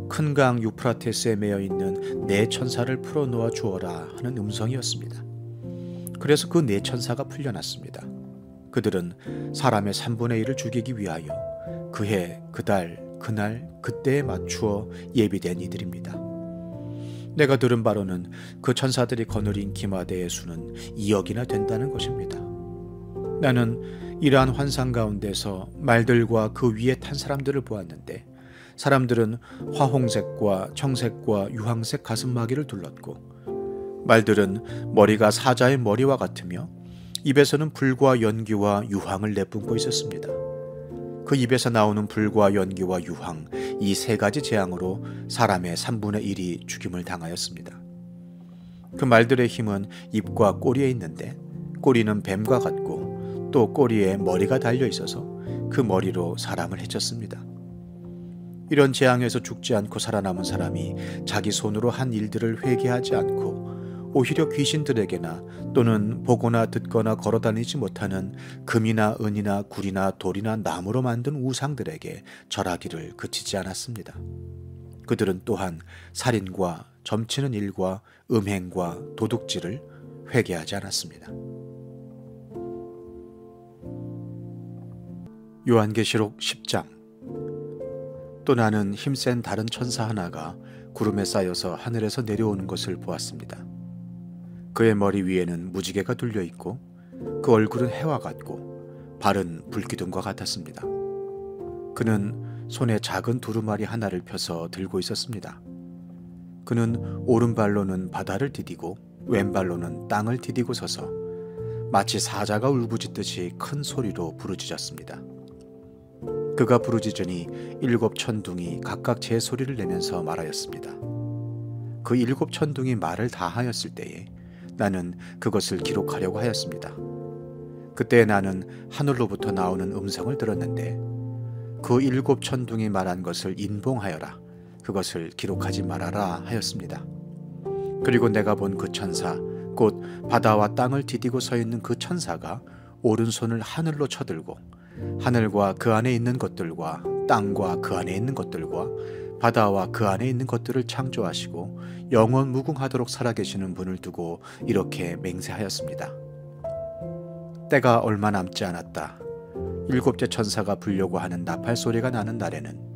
큰 강 유프라테스에 매여 있는 4천사를 풀어놓아 주어라 하는 음성이었습니다. 그래서 그 4천사가 풀려났습니다. 그들은 사람의 3분의 1을 죽이기 위하여 그해, 그달, 그날, 그때에 맞추어 예비된 이들입니다. 내가 들은 바로는 그 천사들이 거느린 기마대의 수는 2억이나 된다는 것입니다. 나는 이러한 환상 가운데서 말들과 그 위에 탄 사람들을 보았는데 사람들은 화홍색과 청색과 유황색 가슴마개를 둘렀고 말들은 머리가 사자의 머리와 같으며 입에서는 불과 연기와 유황을 내뿜고 있었습니다. 그 입에서 나오는 불과 연기와 유황 이 3가지 재앙으로 사람의 3분의 1이 죽임을 당하였습니다. 그 말들의 힘은 입과 꼬리에 있는데 꼬리는 뱀과 같고 또 꼬리에 머리가 달려 있어서 그 머리로 사람을 해쳤습니다. 이런 재앙에서 죽지 않고 살아남은 사람이 자기 손으로 한 일들을 회개하지 않고 오히려 귀신들에게나 또는 보거나 듣거나 걸어다니지 못하는 금이나 은이나 굴이나 돌이나 나무로 만든 우상들에게 절하기를 그치지 않았습니다. 그들은 또한 살인과 점치는 일과 음행과 도둑질을 회개하지 않았습니다. 요한계시록 10장. 또 나는 힘센 다른 천사 하나가 구름에 쌓여서 하늘에서 내려오는 것을 보았습니다. 그의 머리 위에는 무지개가 둘려 있고 그 얼굴은 해와 같고 발은 불기둥과 같았습니다. 그는 손에 작은 두루마리 하나를 펴서 들고 있었습니다. 그는 오른발로는 바다를 디디고 왼발로는 땅을 디디고 서서 마치 사자가 울부짖듯이 큰 소리로 부르짖었습니다. 그가 부르짖으니 7 천둥이 각각 제 소리를 내면서 말하였습니다. 그 7 천둥이 말을 다 하였을 때에 나는 그것을 기록하려고 하였습니다. 그때 나는 하늘로부터 나오는 음성을 들었는데 그 7 천둥이 말한 것을 인봉하여라. 그것을 기록하지 말아라 하였습니다. 그리고 내가 본 그 천사 곧 바다와 땅을 디디고 서 있는 그 천사가 오른손을 하늘로 쳐들고 하늘과 그 안에 있는 것들과 땅과 그 안에 있는 것들과 바다와 그 안에 있는 것들을 창조하시고 영원 무궁하도록 살아계시는 분을 두고 이렇게 맹세하였습니다. 때가 얼마 남지 않았다. 7째 천사가 불려고 하는 나팔 소리가 나는 날에는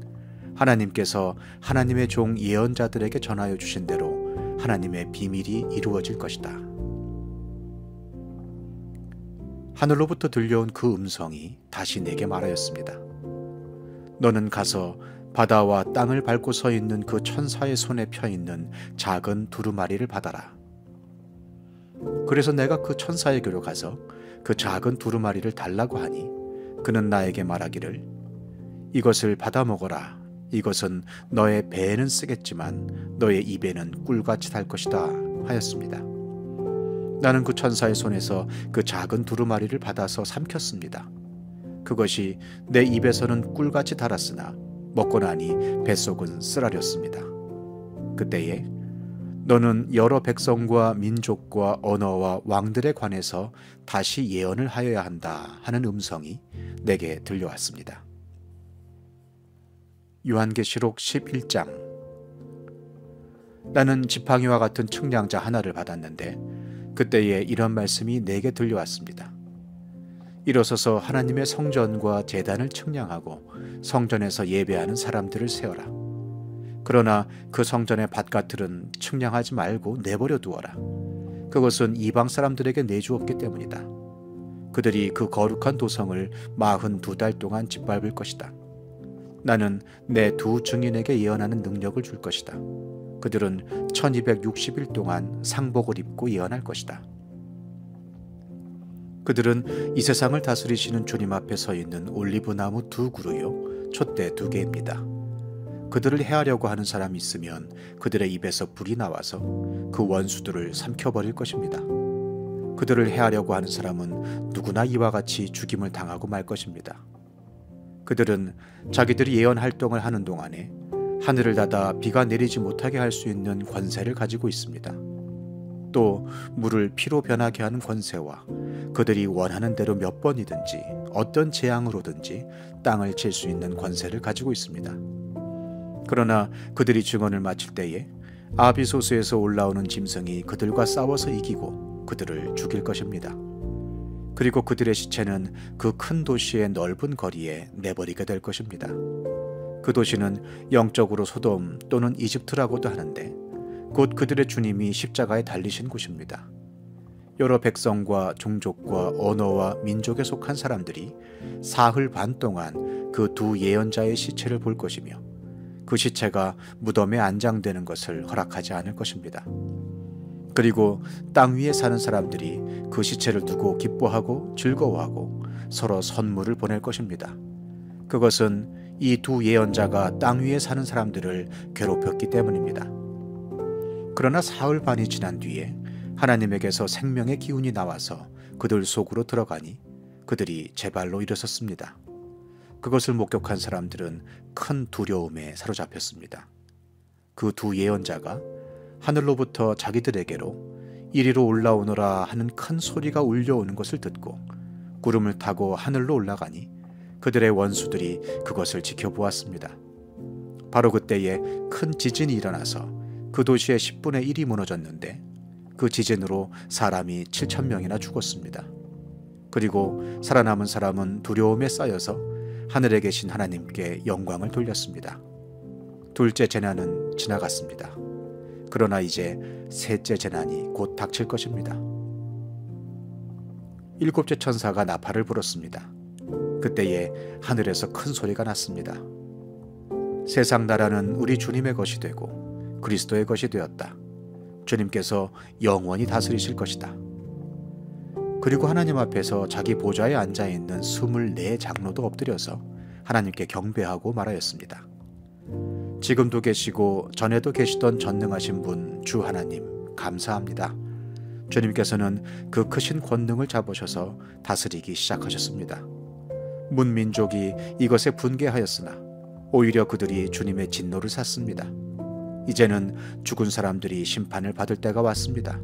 하나님께서 하나님의 종 예언자들에게 전하여 주신 대로 하나님의 비밀이 이루어질 것이다. 하늘로부터 들려온 그 음성이 다시 내게 말하였습니다. 너는 가서 바다와 땅을 밟고 서 있는 그 천사의 손에 펴 있는 작은 두루마리를 받아라. 그래서 내가 그 천사에게로 가서 그 작은 두루마리를 달라고 하니 그는 나에게 말하기를 이것을 받아 먹어라. 이것은 너의 배에는 쓰겠지만 너의 입에는 꿀같이 달 것이다 하였습니다. 나는 그 천사의 손에서 그 작은 두루마리를 받아서 삼켰습니다. 그것이 내 입에서는 꿀같이 달았으나 먹고 나니 뱃속은 쓰라렸습니다. 그때에 너는 여러 백성과 민족과 언어와 왕들에 관해서 다시 예언을 하여야 한다 하는 음성이 내게 들려왔습니다. 요한계시록 11장. 나는 지팡이와 같은 측량자 하나를 받았는데 그때에 이런 말씀이 내게 들려왔습니다. 일어서서 하나님의 성전과 제단을 측량하고 성전에서 예배하는 사람들을 세어라. 그러나 그 성전의 밭가틀은 측량하지 말고 내버려 두어라. 그것은 이방 사람들에게 내주었기 때문이다. 그들이 그 거룩한 도성을 42달 동안 짓밟을 것이다. 나는 내 두 증인에게 예언하는 능력을 줄 것이다. 그들은 1260일 동안 상복을 입고 예언할 것이다. 그들은 이 세상을 다스리시는 주님 앞에 서 있는 올리브나무 2그루요 촛대 2개입니다. 그들을 해하려고 하는 사람이 있으면 그들의 입에서 불이 나와서 그 원수들을 삼켜버릴 것입니다. 그들을 해하려고 하는 사람은 누구나 이와 같이 죽임을 당하고 말 것입니다. 그들은 자기들이 예언 활동을 하는 동안에 하늘을 닫아 비가 내리지 못하게 할 수 있는 권세를 가지고 있습니다. 또 물을 피로 변하게 하는 권세와 그들이 원하는 대로 몇 번이든지 어떤 재앙으로든지 땅을 칠 수 있는 권세를 가지고 있습니다. 그러나 그들이 증언을 마칠 때에 아비소스에서 올라오는 짐승이 그들과 싸워서 이기고 그들을 죽일 것입니다. 그리고 그들의 시체는 그 큰 도시의 넓은 거리에 내버리게 될 것입니다. 그 도시는 영적으로 소돔 또는 이집트라고도 하는데 곧 그들의 주님이 십자가에 달리신 곳입니다. 여러 백성과 종족과 언어와 민족에 속한 사람들이 사흘 반 동안 그 두 예언자의 시체를 볼 것이며 그 시체가 무덤에 안장되는 것을 허락하지 않을 것입니다. 그리고 땅 위에 사는 사람들이 그 시체를 두고 기뻐하고 즐거워하고 서로 선물을 보낼 것입니다. 그것은 이 두 예언자가 땅 위에 사는 사람들을 괴롭혔기 때문입니다. 그러나 사흘 반이 지난 뒤에 하나님에게서 생명의 기운이 나와서 그들 속으로 들어가니 그들이 제 발로 일어섰습니다. 그것을 목격한 사람들은 큰 두려움에 사로잡혔습니다. 그 두 예언자가 하늘로부터 자기들에게로 이리로 올라오너라 하는 큰 소리가 울려오는 것을 듣고 구름을 타고 하늘로 올라가니 그들의 원수들이 그것을 지켜보았습니다. 바로 그때에 큰 지진이 일어나서 그 도시의 10분의 1이 무너졌는데 그 지진으로 사람이 7,000명이나 죽었습니다. 그리고 살아남은 사람은 두려움에 쌓여서 하늘에 계신 하나님께 영광을 돌렸습니다. 둘째 재난은 지나갔습니다. 그러나 이제 셋째 재난이 곧 닥칠 것입니다. 일곱째 천사가 나팔을 불었습니다. 그때에 하늘에서 큰 소리가 났습니다. 세상 나라는 우리 주님의 것이 되고 그리스도의 것이 되었다. 주님께서 영원히 다스리실 것이다. 그리고 하나님 앞에서 자기 보좌에 앉아있는 24 장로도 엎드려서 하나님께 경배하고 말하였습니다. 지금도 계시고 전에도 계시던 전능하신 분 주 하나님 감사합니다. 주님께서는 그 크신 권능을 잡으셔서 다스리기 시작하셨습니다. 문민족이 이것에 분개하였으나 오히려 그들이 주님의 진노를 샀습니다. 이제는 죽은 사람들이 심판을 받을 때가 왔습니다.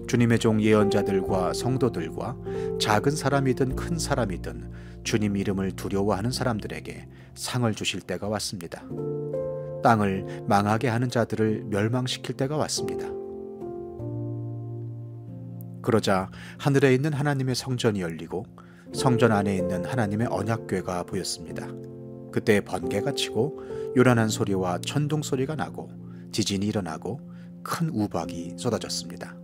주님의 종 예언자들과 성도들과 작은 사람이든 큰 사람이든 주님 이름을 두려워하는 사람들에게 상을 주실 때가 왔습니다. 땅을 망하게 하는 자들을 멸망시킬 때가 왔습니다. 그러자 하늘에 있는 하나님의 성전이 열리고 성전 안에 있는 하나님의 언약궤가 보였습니다. 그때 번개가 치고 요란한 소리와 천둥 소리가 나고 지진이 일어나고 큰 우박이 쏟아졌습니다.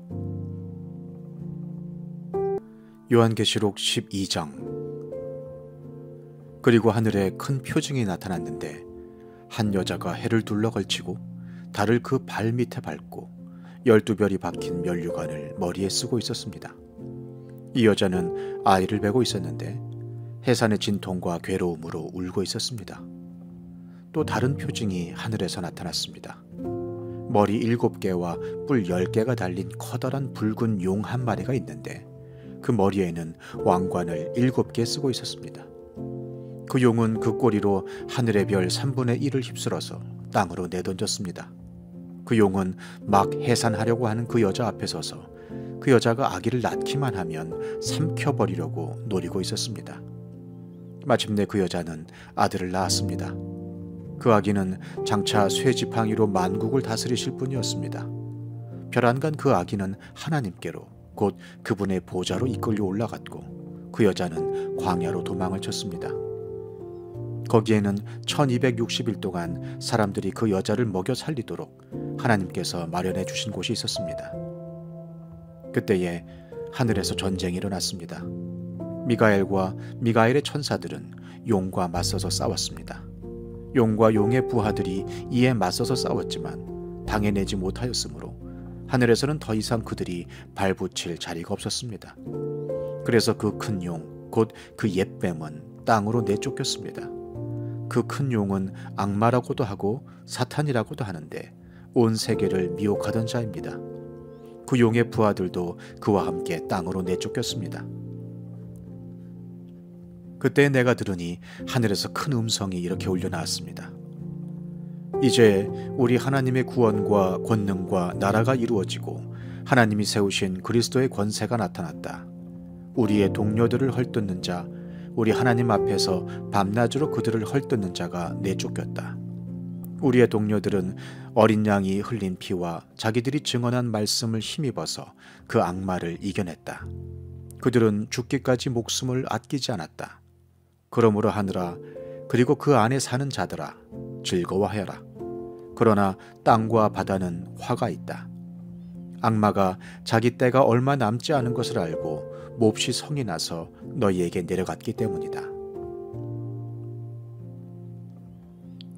요한계시록 12장. 그리고 하늘에 큰 표징이 나타났는데 한 여자가 해를 둘러 걸치고 달을 그 발 밑에 밟고 12별이 박힌 면류관을 머리에 쓰고 있었습니다. 이 여자는 아이를 베고 있었는데 해산의 진통과 괴로움으로 울고 있었습니다. 또 다른 표징이 하늘에서 나타났습니다. 머리 7개와 뿔 10개가 달린 커다란 붉은 용 한 마리가 있는데 그 머리에는 왕관을 7개 쓰고 있었습니다. 그 용은 그 꼬리로 하늘의 별 3분의 1을 휩쓸어서 땅으로 내던졌습니다. 그 용은 막 해산하려고 하는 그 여자 앞에 서서 그 여자가 아기를 낳기만 하면 삼켜버리려고 노리고 있었습니다. 마침내 그 여자는 아들을 낳았습니다. 그 아기는 장차 쇠지팡이로 만국을 다스리실 분이었습니다. 벼랑간 그 아기는 하나님께로, 곧 그분의 보좌로 이끌려 올라갔고 그 여자는 광야로 도망을 쳤습니다. 거기에는 1260일 동안 사람들이 그 여자를 먹여 살리도록 하나님께서 마련해 주신 곳이 있었습니다. 그때에 하늘에서 전쟁이 일어났습니다. 미가엘과 미가엘의 천사들은 용과 맞서서 싸웠습니다. 용과 용의 부하들이 이에 맞서서 싸웠지만 당해내지 못하였으므로 하늘에서는 더 이상 그들이 발붙일 자리가 없었습니다. 그래서 그 큰 용, 곧 그 옛뱀은 땅으로 내쫓겼습니다. 그 큰 용은 악마라고도 하고 사탄이라고도 하는데 온 세계를 미혹하던 자입니다. 그 용의 부하들도 그와 함께 땅으로 내쫓겼습니다. 그때 내가 들으니 하늘에서 큰 음성이 이렇게 울려 나왔습니다. 이제 우리 하나님의 구원과 권능과 나라가 이루어지고 하나님이 세우신 그리스도의 권세가 나타났다. 우리의 동료들을 헐뜯는 자, 우리 하나님 앞에서 밤낮으로 그들을 헐뜯는 자가 내쫓겼다. 우리의 동료들은 어린 양이 흘린 피와 자기들이 증언한 말씀을 힘입어서 그 악마를 이겨냈다. 그들은 죽기까지 목숨을 아끼지 않았다. 그러므로 하늘아, 그리고 그 안에 사는 자들아, 즐거워하여라. 그러나 땅과 바다는 화가 있다. 악마가 자기 때가 얼마 남지 않은 것을 알고 몹시 성이 나서 너희에게 내려갔기 때문이다.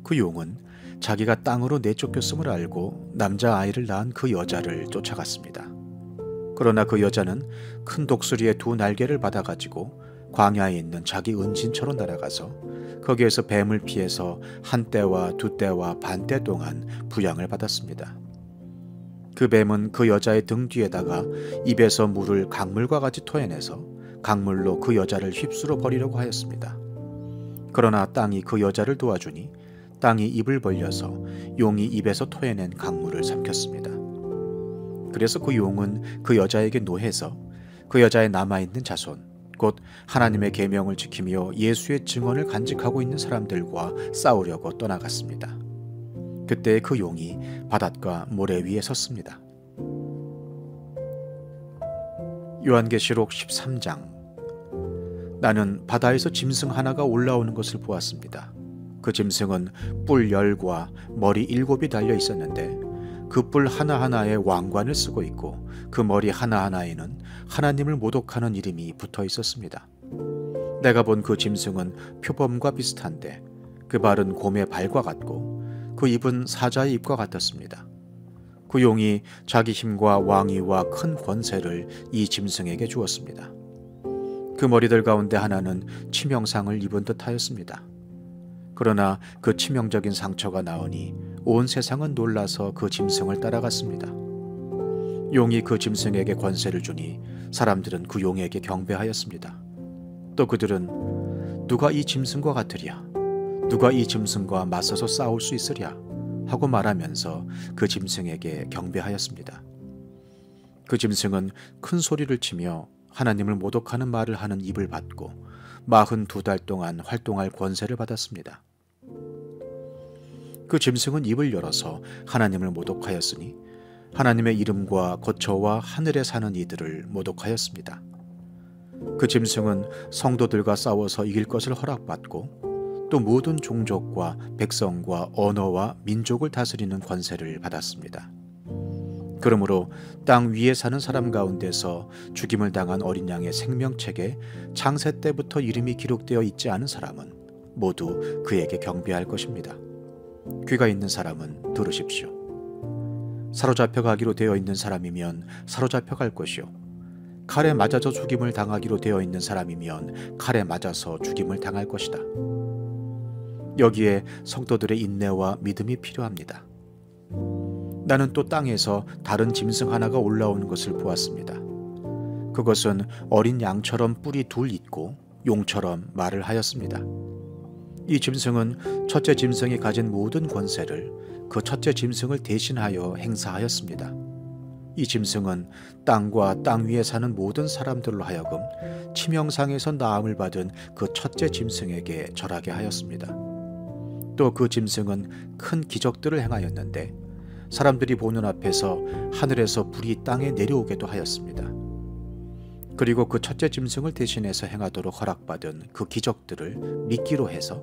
그 용은 자기가 땅으로 내쫓겼음을 알고 남자아이를 낳은 그 여자를 쫓아갔습니다. 그러나 그 여자는 큰 독수리의 두 날개를 받아가지고 광야에 있는 자기 은진처로 날아가서 거기에서 뱀을 피해서 한 때와 두 때와 반 때 동안 부양을 받았습니다. 그 뱀은 그 여자의 등 뒤에다가 입에서 물을 강물과 같이 토해내서 강물로 그 여자를 휩쓸어 버리려고 하였습니다. 그러나 땅이 그 여자를 도와주니 땅이 입을 벌려서 용이 입에서 토해낸 강물을 삼켰습니다. 그래서 그 용은 그 여자에게 노해서 그 여자의 남아있는 자손, 곧 하나님의 계명을 지키며 예수의 증언을 간직하고 있는 사람들과 싸우려고 떠나갔습니다. 그때 그 용이 바닷가 모래 위에 섰습니다. 요한계시록 13장. 나는 바다에서 짐승 하나가 올라오는 것을 보았습니다. 그 짐승은 뿔 10과 머리 7이 달려 있었는데 그 뿔 하나하나에 왕관을 쓰고 있고 그 머리 하나하나에는 하나님을 모독하는 이름이 붙어 있었습니다. 내가 본 그 짐승은 표범과 비슷한데 그 발은 곰의 발과 같고 그 입은 사자의 입과 같았습니다. 그 용이 자기 힘과 왕위와 큰 권세를 이 짐승에게 주었습니다. 그 머리들 가운데 하나는 치명상을 입은 듯 하였습니다. 그러나 그 치명적인 상처가 나오니 온 세상은 놀라서 그 짐승을 따라갔습니다. 용이 그 짐승에게 권세를 주니 사람들은 그 용에게 경배하였습니다. 또 그들은 누가 이 짐승과 같으랴? 누가 이 짐승과 맞서서 싸울 수 있으랴? 하고 말하면서 그 짐승에게 경배하였습니다. 그 짐승은 큰 소리를 치며 하나님을 모독하는 말을 하는 입을 받고 42달 동안 활동할 권세를 받았습니다. 그 짐승은 입을 열어서 하나님을 모독하였으니 하나님의 이름과 거처와 하늘에 사는 이들을 모독하였습니다. 그 짐승은 성도들과 싸워서 이길 것을 허락받고 또 모든 종족과 백성과 언어와 민족을 다스리는 권세를 받았습니다. 그러므로 땅 위에 사는 사람 가운데서 죽임을 당한 어린 양의 생명책에 창세 때부터 이름이 기록되어 있지 않은 사람은 모두 그에게 경배할 것입니다. 귀가 있는 사람은 들으십시오. 사로잡혀 가기로 되어 있는 사람이면 사로잡혀 갈 것이요, 칼에 맞아서 죽임을 당하기로 되어 있는 사람이면 칼에 맞아서 죽임을 당할 것이다. 여기에 성도들의 인내와 믿음이 필요합니다. 나는 또 땅에서 다른 짐승 하나가 올라오는 것을 보았습니다. 그것은 어린 양처럼 뿔이 둘 있고 용처럼 말을 하였습니다. 이 짐승은 첫째 짐승이 가진 모든 권세를 그 첫째 짐승을 대신하여 행사하였습니다. 이 짐승은 땅과 땅 위에 사는 모든 사람들로 하여금 치명상에서 나음을 받은 그 첫째 짐승에게 절하게 하였습니다. 또 그 짐승은 큰 기적들을 행하였는데 사람들이 보는 앞에서 하늘에서 불이 땅에 내려오게도 하였습니다. 그리고 그 첫째 짐승을 대신해서 행하도록 허락받은 그 기적들을 미끼로 해서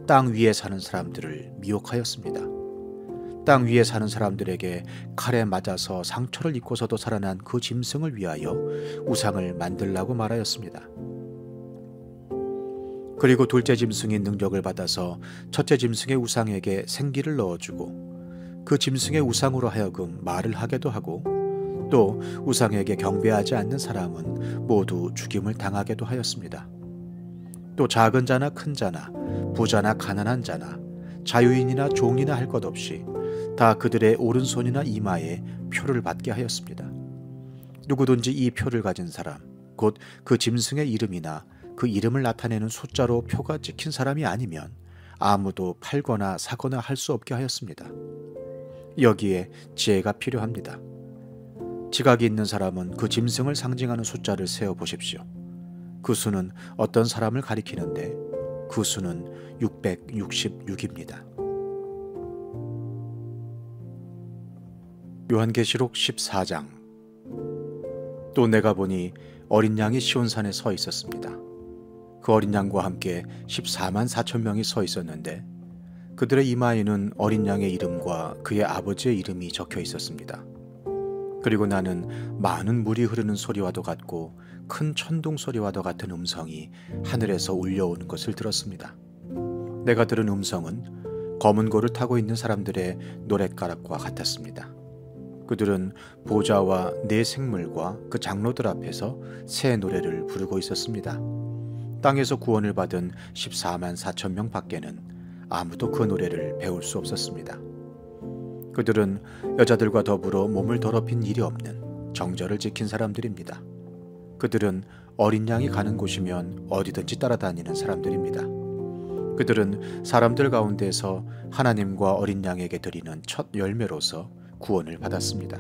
땅 위에 사는 사람들을 미혹하였습니다. 땅 위에 사는 사람들에게 칼에 맞아서 상처를 입고서도 살아난 그 짐승을 위하여 우상을 만들라고 말하였습니다. 그리고 둘째 짐승이 능력을 받아서 첫째 짐승의 우상에게 생기를 넣어주고 그 짐승의 우상으로 하여금 말을 하게도 하고 또 우상에게 경배하지 않는 사람은 모두 죽임을 당하게도 하였습니다. 또 작은 자나 큰 자나 부자나 가난한 자나 자유인이나 종이나 할 것 없이 다 그들의 오른손이나 이마에 표를 받게 하였습니다. 누구든지 이 표를 가진 사람, 곧 그 짐승의 이름이나 그 이름을 나타내는 숫자로 표가 찍힌 사람이 아니면 아무도 팔거나 사거나 할 수 없게 하였습니다. 여기에 지혜가 필요합니다. 지각이 있는 사람은 그 짐승을 상징하는 숫자를 세어 보십시오. 그 수는 어떤 사람을 가리키는데 그 수는 666입니다. 요한계시록 14장. 또 내가 보니 어린 양이 시온산에 서 있었습니다. 그 어린 양과 함께 14만 4천 명이 서 있었는데 그들의 이마에는 어린 양의 이름과 그의 아버지의 이름이 적혀 있었습니다. 그리고 나는 많은 물이 흐르는 소리와도 같고 큰 천둥 소리와도 같은 음성이 하늘에서 울려오는 것을 들었습니다. 내가 들은 음성은 검은 고를 타고 있는 사람들의 노랫가락과 같았습니다. 그들은 보좌와 네 생물과 그 장로들 앞에서 새 노래를 부르고 있었습니다. 땅에서 구원을 받은 14만 4천 명 밖에는 아무도 그 노래를 배울 수 없었습니다. 그들은 여자들과 더불어 몸을 더럽힌 일이 없는 정절을 지킨 사람들입니다. 그들은 어린 양이 가는 곳이면 어디든지 따라다니는 사람들입니다. 그들은 사람들 가운데서 하나님과 어린 양에게 드리는 첫 열매로서 구원을 받았습니다.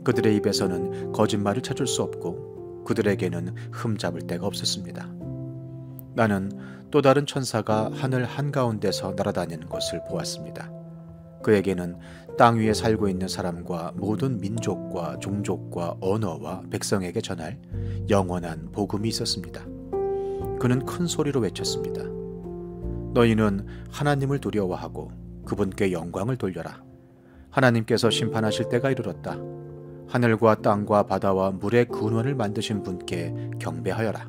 그들의 입에서는 거짓말을 찾을 수 없고 그들에게는 흠잡을 데가 없었습니다. 나는 또 다른 천사가 하늘 한가운데서 날아다니는 것을 보았습니다. 그에게는 땅 위에 살고 있는 사람과 모든 민족과 종족과 언어와 백성에게 전할 영원한 복음이 있었습니다. 그는 큰 소리로 외쳤습니다. 너희는 하나님을 두려워하고 그분께 영광을 돌려라. 하나님께서 심판하실 때가 이르렀다. 하늘과 땅과 바다와 물의 근원을 만드신 분께 경배하여라.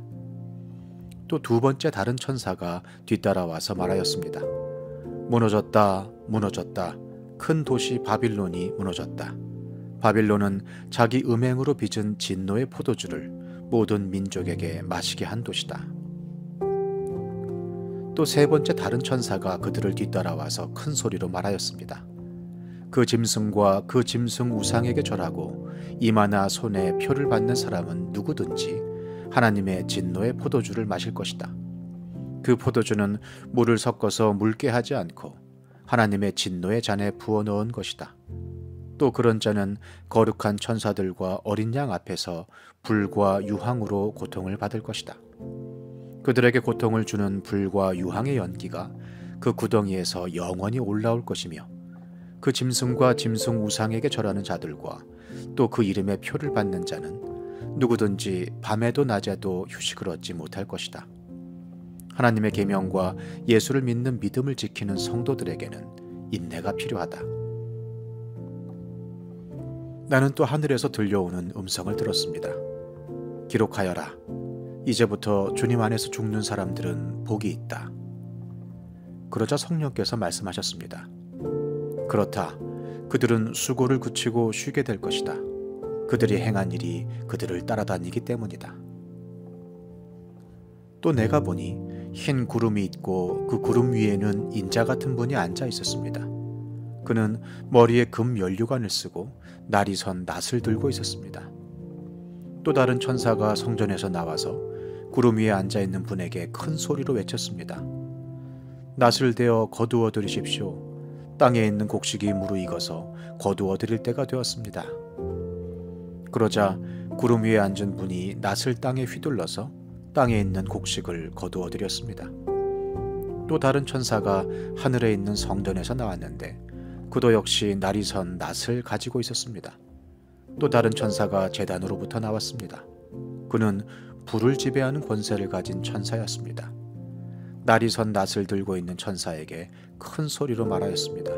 또 두 번째 다른 천사가 뒤따라와서 말하였습니다. 무너졌다, 무너졌다. 큰 도시 바빌론이 무너졌다. 바빌론은 자기 음행으로 빚은 진노의 포도주를 모든 민족에게 마시게 한 도시다. 또 세 번째 다른 천사가 그들을 뒤따라와서 큰 소리로 말하였습니다. 그 짐승과 그 짐승 우상에게 절하고 이마나 손에 표를 받는 사람은 누구든지 하나님의 진노의 포도주를 마실 것이다. 그 포도주는 물을 섞어서 묽게 하지 않고 하나님의 진노의 잔에 부어 넣은 것이다. 또 그런 자는 거룩한 천사들과 어린 양 앞에서 불과 유황으로 고통을 받을 것이다. 그들에게 고통을 주는 불과 유황의 연기가 그 구덩이에서 영원히 올라올 것이며 그 짐승과 짐승 우상에게 절하는 자들과 또 그 이름의 표를 받는 자는 누구든지 밤에도 낮에도 휴식을 얻지 못할 것이다. 하나님의 계명과 예수를 믿는 믿음을 지키는 성도들에게는 인내가 필요하다. 나는 또 하늘에서 들려오는 음성을 들었습니다. 기록하여라. 이제부터 주님 안에서 죽는 사람들은 복이 있다. 그러자 성령께서 말씀하셨습니다. 그렇다. 그들은 수고를 그치고 쉬게 될 것이다. 그들이 행한 일이 그들을 따라다니기 때문이다. 또 내가 보니 흰 구름이 있고 그 구름 위에는 인자 같은 분이 앉아 있었습니다. 그는 머리에 금 면류관을 쓰고 날이 선 낫을 들고 있었습니다. 또 다른 천사가 성전에서 나와서 구름 위에 앉아 있는 분에게 큰 소리로 외쳤습니다. 낫을 대어 거두어 들이십시오. 땅에 있는 곡식이 무르익어서 거두어 들일 때가 되었습니다. 그러자 구름 위에 앉은 분이 낫을 땅에 휘둘러서 땅에 있는 곡식을 거두어 들였습니다. 또 또 다른 천사가 하늘에 있는 성전에서 나왔는데 그도 역시 날이 선 낫을 가지고 있었습니다. 또 다른 천사가 제단으로부터 나왔습니다. 그는 불을 지배하는 권세를 가진 천사였습니다. 날이 선 낫을 들고 있는 천사에게 큰 소리로 말하였습니다.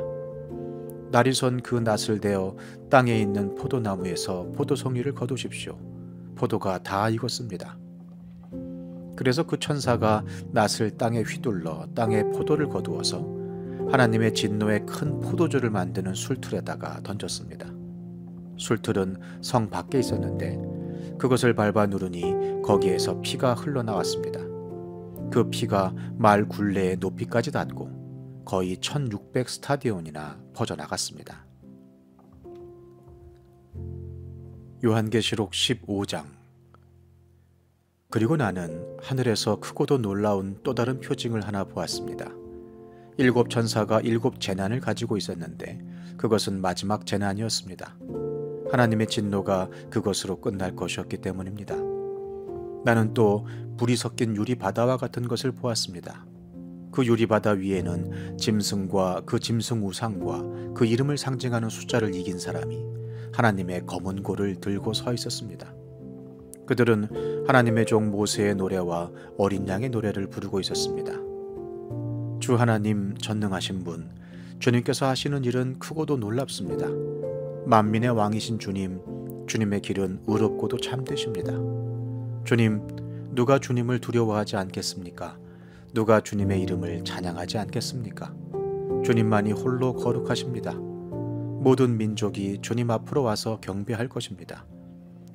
날이 선 그 낫을 대어 땅에 있는 포도나무에서 포도송이를 거두십시오. 포도가 다 익었습니다. 그래서 그 천사가 낫을 땅에 휘둘러 땅에 포도를 거두어서 하나님의 진노의 큰 포도주를 만드는 술틀에다가 던졌습니다. 술틀은 성 밖에 있었는데 그것을 밟아 누르니 거기에서 피가 흘러나왔습니다. 그 피가 말 굴레의 높이까지 닿고 거의 1600 스타디온이나 퍼져나갔습니다. 요한계시록 15장. 그리고 나는 하늘에서 크고도 놀라운 또 다른 표징을 하나 보았습니다. 7 천사가 7 재난을 가지고 있었는데 그것은 마지막 재난이었습니다. 하나님의 진노가 그것으로 끝날 것이었기 때문입니다. 나는 또 불이 섞인 유리바다와 같은 것을 보았습니다. 그 유리바다 위에는 짐승과 그 짐승 우상과 그 이름을 상징하는 숫자를 이긴 사람이 하나님의 검은 골을 들고 서 있었습니다. 그들은 하나님의 종 모세의 노래와 어린 양의 노래를 부르고 있었습니다. 주 하나님 전능하신 분, 주님께서 하시는 일은 크고도 놀랍습니다. 만민의 왕이신 주님, 주님의 길은 의롭고도 참되십니다. 주님, 누가 주님을 두려워하지 않겠습니까? 누가 주님의 이름을 찬양하지 않겠습니까? 주님만이 홀로 거룩하십니다. 모든 민족이 주님 앞으로 와서 경배할 것입니다.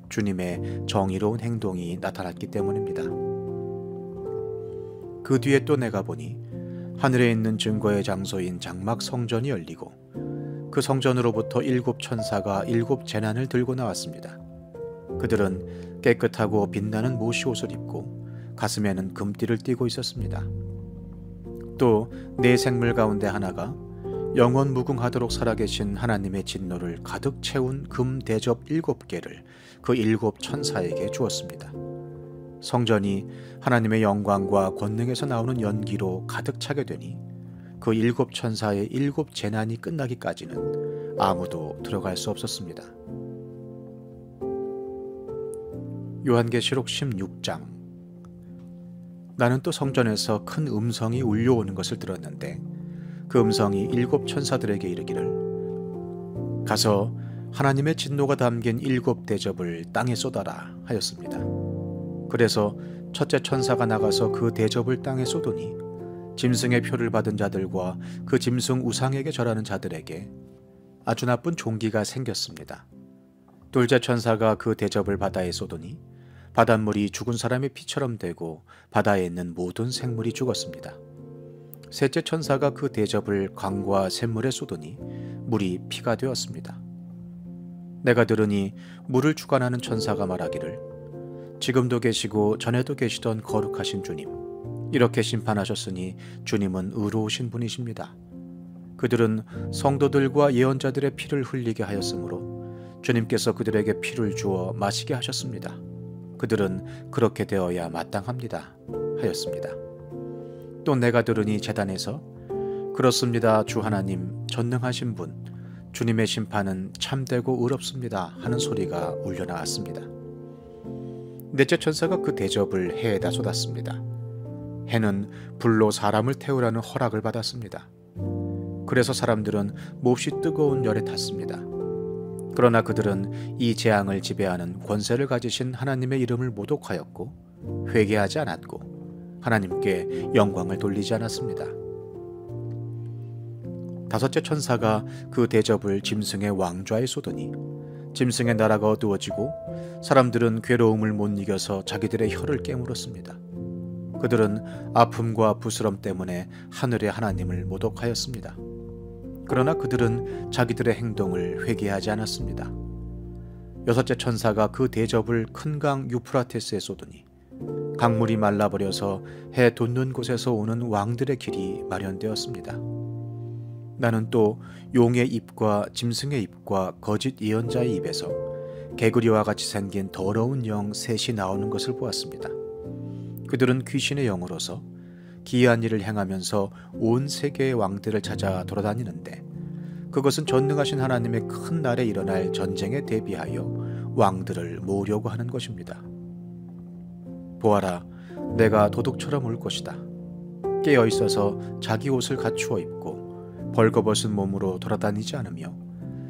주님의 정의로운 행동이 나타났기 때문입니다. 그 뒤에 또 내가 보니 하늘에 있는 증거의 장소인 장막 성전이 열리고 그 성전으로부터 7 천사가 7 재난을 들고 나왔습니다. 그들은 깨끗하고 빛나는 모시 옷을 입고 가슴에는 금띠를 띠고 있었습니다. 또 네 생물 가운데 하나가 영원 무궁하도록 살아계신 하나님의 진노를 가득 채운 금 대접 7개를 그 7 천사에게 주었습니다. 성전이 하나님의 영광과 권능에서 나오는 연기로 가득 차게 되니 그 7 천사의 7 재난이 끝나기까지는 아무도 들어갈 수 없었습니다. 요한계시록 16장. 나는 또 성전에서 큰 음성이 울려오는 것을 들었는데 그 음성이 7 천사들에게 이르기를 가서 하나님의 진노가 담긴 7 대접을 땅에 쏟아라 하였습니다. 그래서 첫째 천사가 나가서 그 대접을 땅에 쏟으니 짐승의 표를 받은 자들과 그 짐승 우상에게 절하는 자들에게 아주 나쁜 종기가 생겼습니다. 둘째 천사가 그 대접을 바다에 쏟으니 바닷물이 죽은 사람의 피처럼 되고 바다에 있는 모든 생물이 죽었습니다. 셋째 천사가 그 대접을 강과 샘물에 쏟으니 물이 피가 되었습니다. 내가 들으니 물을 주관하는 천사가 말하기를 지금도 계시고 전에도 계시던 거룩하신 주님, 이렇게 심판하셨으니 주님은 의로우신 분이십니다. 그들은 성도들과 예언자들의 피를 흘리게 하였으므로 주님께서 그들에게 피를 주어 마시게 하셨습니다. 그들은 그렇게 되어야 마땅합니다 하였습니다. 또 내가 들으니 제단에서 그렇습니다 주 하나님 전능하신 분, 주님의 심판은 참되고 의롭습니다 하는 소리가 울려나왔습니다. 넷째 천사가 그 대접을 해에다 쏟았습니다. 해는 불로 사람을 태우라는 허락을 받았습니다. 그래서 사람들은 몹시 뜨거운 열에 탔습니다. 그러나 그들은 이 재앙을 지배하는 권세를 가지신 하나님의 이름을 모독하였고 회개하지 않았고 하나님께 영광을 돌리지 않았습니다. 다섯째 천사가 그 대접을 짐승의 왕좌에 쏟으니 짐승의 나라가 어두워지고 사람들은 괴로움을 못 이겨서 자기들의 혀를 깨물었습니다. 그들은 아픔과 부스럼 때문에 하늘의 하나님을 모독하였습니다. 그러나 그들은 자기들의 행동을 회개하지 않았습니다. 여섯째 천사가 그 대접을 큰 강 유프라테스에 쏟으니 강물이 말라버려서 해 돋는 곳에서 오는 왕들의 길이 마련되었습니다. 나는 또 용의 입과 짐승의 입과 거짓 예언자의 입에서 개구리와 같이 생긴 더러운 영 셋이 나오는 것을 보았습니다. 그들은 귀신의 영으로서 기이한 일을 행하면서 온 세계의 왕들을 찾아 돌아다니는데, 그것은 전능하신 하나님의 큰 날에 일어날 전쟁에 대비하여 왕들을 모으려고 하는 것입니다. 보아라, 내가 도둑처럼 올 것이다. 깨어 있어서 자기 옷을 갖추어 입고 벌거벗은 몸으로 돌아다니지 않으며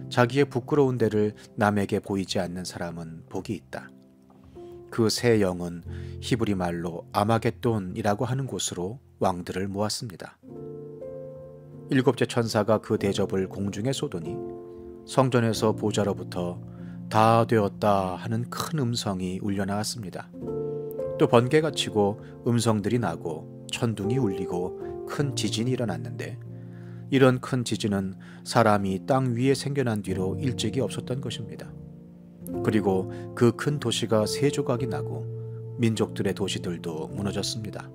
자기의 부끄러운 데를 남에게 보이지 않는 사람은 복이 있다. 그 새 영은 히브리 말로 아마겟돈이라고 하는 곳으로 왕들을 모았습니다. 일곱째 천사가 그 대접을 공중에 쏘더니 성전에서 보좌로부터 다 되었다 하는 큰 음성이 울려 나왔습니다. 또 번개가 치고 음성들이 나고 천둥이 울리고 큰 지진이 일어났는데, 이런 큰 지진은 사람이 땅 위에 생겨난 뒤로 일찍이 없었던 것입니다. 그리고 그 큰 도시가 세 조각이 나고 민족들의 도시들도 무너졌습니다.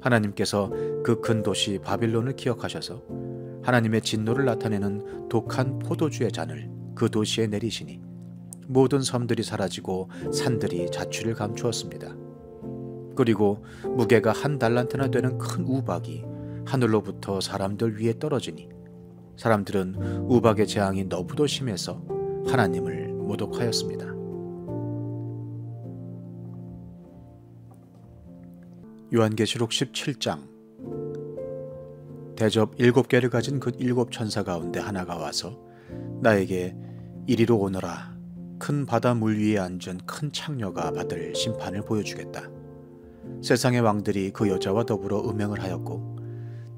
하나님께서 그 큰 도시 바빌론을 기억하셔서 하나님의 진노를 나타내는 독한 포도주의 잔을 그 도시에 내리시니 모든 섬들이 사라지고 산들이 자취를 감추었습니다. 그리고 무게가 1달란트나 되는 큰 우박이 하늘로부터 사람들 위에 떨어지니 사람들은 우박의 재앙이 너무도 심해서 하나님을 모독하였습니다. 요한계시록 17장. 대접 7개를 가진 그 7천사 가운데 하나가 와서 나에게 이리로 오너라. 큰 바다 물 위에 앉은 큰 창녀가 받을 심판을 보여주겠다. 세상의 왕들이 그 여자와 더불어 음행을 하였고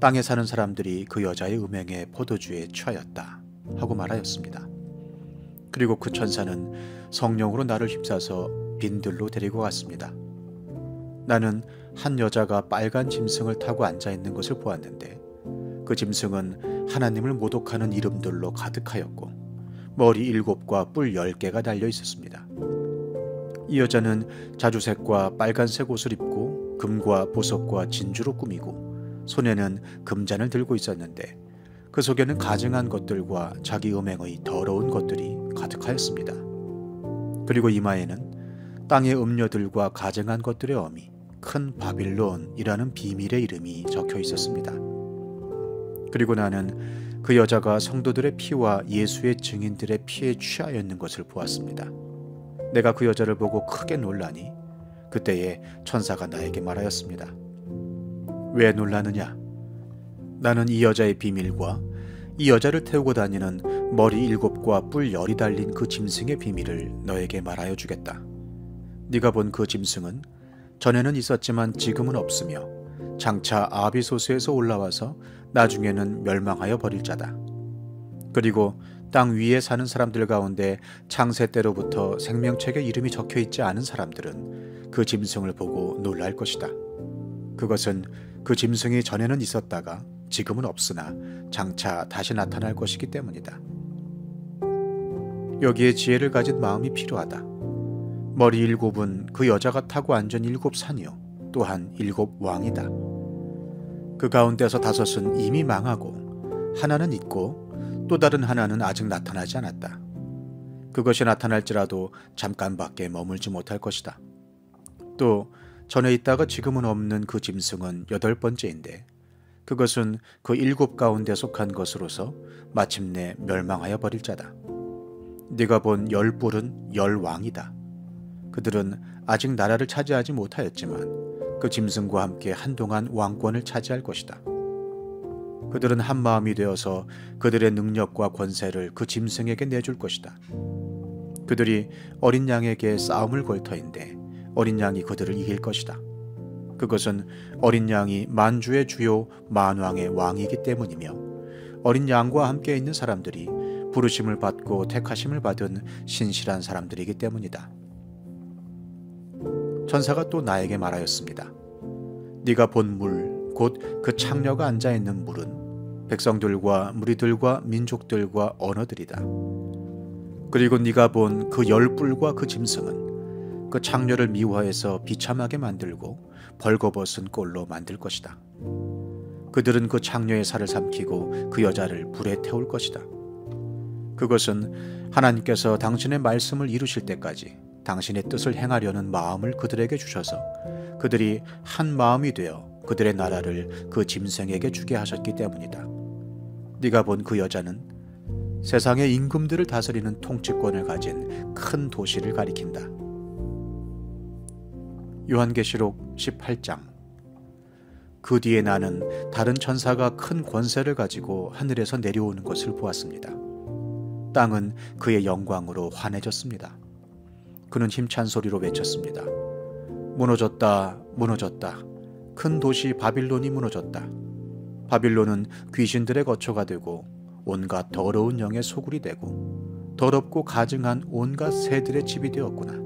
땅에 사는 사람들이 그 여자의 음행에 포도주에 취하였다 하고 말하였습니다. 그리고 그 천사는 성령으로 나를 휩싸서 빈들로 데리고 갔습니다. 나는 한 여자가 빨간 짐승을 타고 앉아있는 것을 보았는데, 그 짐승은 하나님을 모독하는 이름들로 가득하였고 머리 7과 뿔 10개가 달려 있었습니다. 이 여자는 자주색과 빨간색 옷을 입고 금과 보석과 진주로 꾸미고 손에는 금잔을 들고 있었는데, 그 속에는 가증한 것들과 자기 음행의 더러운 것들이 가득하였습니다. 그리고 이마에는 땅의 음료들과 가증한 것들의 어미 큰 바빌론이라는 비밀의 이름이 적혀 있었습니다. 그리고 나는 그 여자가 성도들의 피와 예수의 증인들의 피에 취하였는 것을 보았습니다. 내가 그 여자를 보고 크게 놀라니 그때에 천사가 나에게 말하였습니다. 왜 놀라느냐? 나는 이 여자의 비밀과 이 여자를 태우고 다니는 머리 7과 뿔 10이 달린 그 짐승의 비밀을 너에게 말하여 주겠다. 네가 본 그 짐승은 전에는 있었지만 지금은 없으며 장차 아비소스에서 올라와서 나중에는 멸망하여 버릴 자다. 그리고 땅 위에 사는 사람들 가운데 창세 때로부터 생명책에 이름이 적혀 있지 않은 사람들은 그 짐승을 보고 놀랄 것이다. 그것은 그 짐승이 전에는 있었다가 지금은 없으나 장차 다시 나타날 것이기 때문이다. 여기에 지혜를 가진 마음이 필요하다. 머리 7은 그 여자가 타고 앉은 7산이요 또한 7왕이다. 그 가운데서 5은 이미 망하고 하나는 있고 또 다른 하나는 아직 나타나지 않았다. 그것이 나타날지라도 잠깐밖에 머물지 못할 것이다. 또 전에 있다가 지금은 없는 그 짐승은 8번째인데 그것은 그 7 가운데 속한 것으로서 마침내 멸망하여 버릴 자다. 네가 본 10뿔은 10왕이다. 그들은 아직 나라를 차지하지 못하였지만 그 짐승과 함께 한동안 왕권을 차지할 것이다. 그들은 한 마음이 되어서 그들의 능력과 권세를 그 짐승에게 내줄 것이다. 그들이 어린 양에게 싸움을 걸 터인데 어린 양이 그들을 이길 것이다. 그것은 어린 양이 만주의 주요 만왕의 왕이기 때문이며 어린 양과 함께 있는 사람들이 부르심을 받고 택하심을 받은 신실한 사람들이기 때문이다. 천사가 또 나에게 말하였습니다. 네가 본 물, 곧 그 창녀가 앉아있는 물은 백성들과 무리들과 민족들과 언어들이다. 그리고 네가 본 그 10뿔과 그 짐승은 그 창녀를 미화해서 비참하게 만들고 벌거벗은 꼴로 만들 것이다. 그들은 그 창녀의 살을 삼키고 그 여자를 불에 태울 것이다. 그것은 하나님께서 당신의 말씀을 이루실 때까지 당신의 뜻을 행하려는 마음을 그들에게 주셔서 그들이 한 마음이 되어 그들의 나라를 그 짐승에게 주게 하셨기 때문이다. 네가 본 그 여자는 세상의 임금들을 다스리는 통치권을 가진 큰 도시를 가리킨다. 요한계시록 18장. 그 뒤에 나는 다른 천사가 큰 권세를 가지고 하늘에서 내려오는 것을 보았습니다. 땅은 그의 영광으로 환해졌습니다. 그는 힘찬 소리로 외쳤습니다. 무너졌다, 무너졌다. 큰 도시 바빌론이 무너졌다. 바빌론은 귀신들의 거처가 되고 온갖 더러운 영의 소굴이 되고 더럽고 가증한 온갖 새들의 집이 되었구나.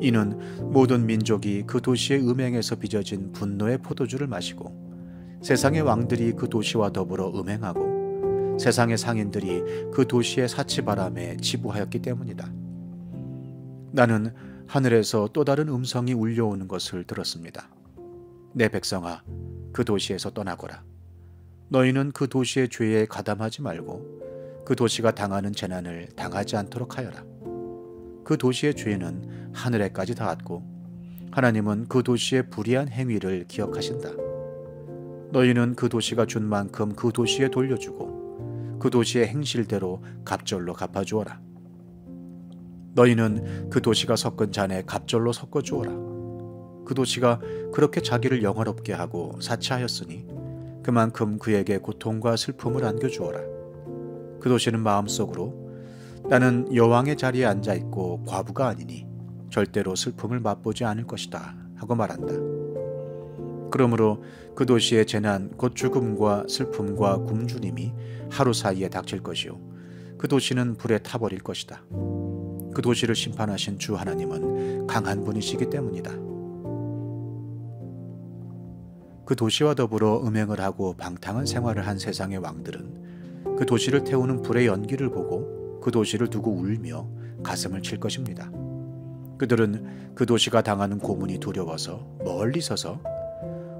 이는 모든 민족이 그 도시의 음행에서 빚어진 분노의 포도주를 마시고 세상의 왕들이 그 도시와 더불어 음행하고 세상의 상인들이 그 도시의 사치바람에 지부하였기 때문이다. 나는 하늘에서 또 다른 음성이 울려오는 것을 들었습니다. 내 백성아, 그 도시에서 떠나거라. 너희는 그 도시의 죄에 가담하지 말고 그 도시가 당하는 재난을 당하지 않도록 하여라. 그 도시의 죄는 하늘에까지 닿았고 하나님은 그 도시의 불의한 행위를 기억하신다. 너희는 그 도시가 준 만큼 그 도시에 돌려주고 그 도시의 행실대로 갑절로 갚아주어라. 너희는 그 도시가 섞은 잔에 갑절로 섞어주어라. 그 도시가 그렇게 자기를 영화롭게 하고 사치하였으니 그만큼 그에게 고통과 슬픔을 안겨주어라. 그 도시는 마음속으로 나는 여왕의 자리에 앉아있고 과부가 아니니 절대로 슬픔을 맛보지 않을 것이다 하고 말한다. 그러므로 그 도시의 재난 곧 죽음과 슬픔과 굶주림이 하루 사이에 닥칠 것이요 그 도시는 불에 타버릴 것이다. 그 도시를 심판하신 주 하나님은 강한 분이시기 때문이다. 그 도시와 더불어 음행을 하고 방탕한 생활을 한 세상의 왕들은 그 도시를 태우는 불의 연기를 보고 그 도시를 두고 울며 가슴을 칠 것입니다. 그들은 그 도시가 당하는 고문이 두려워서 멀리 서서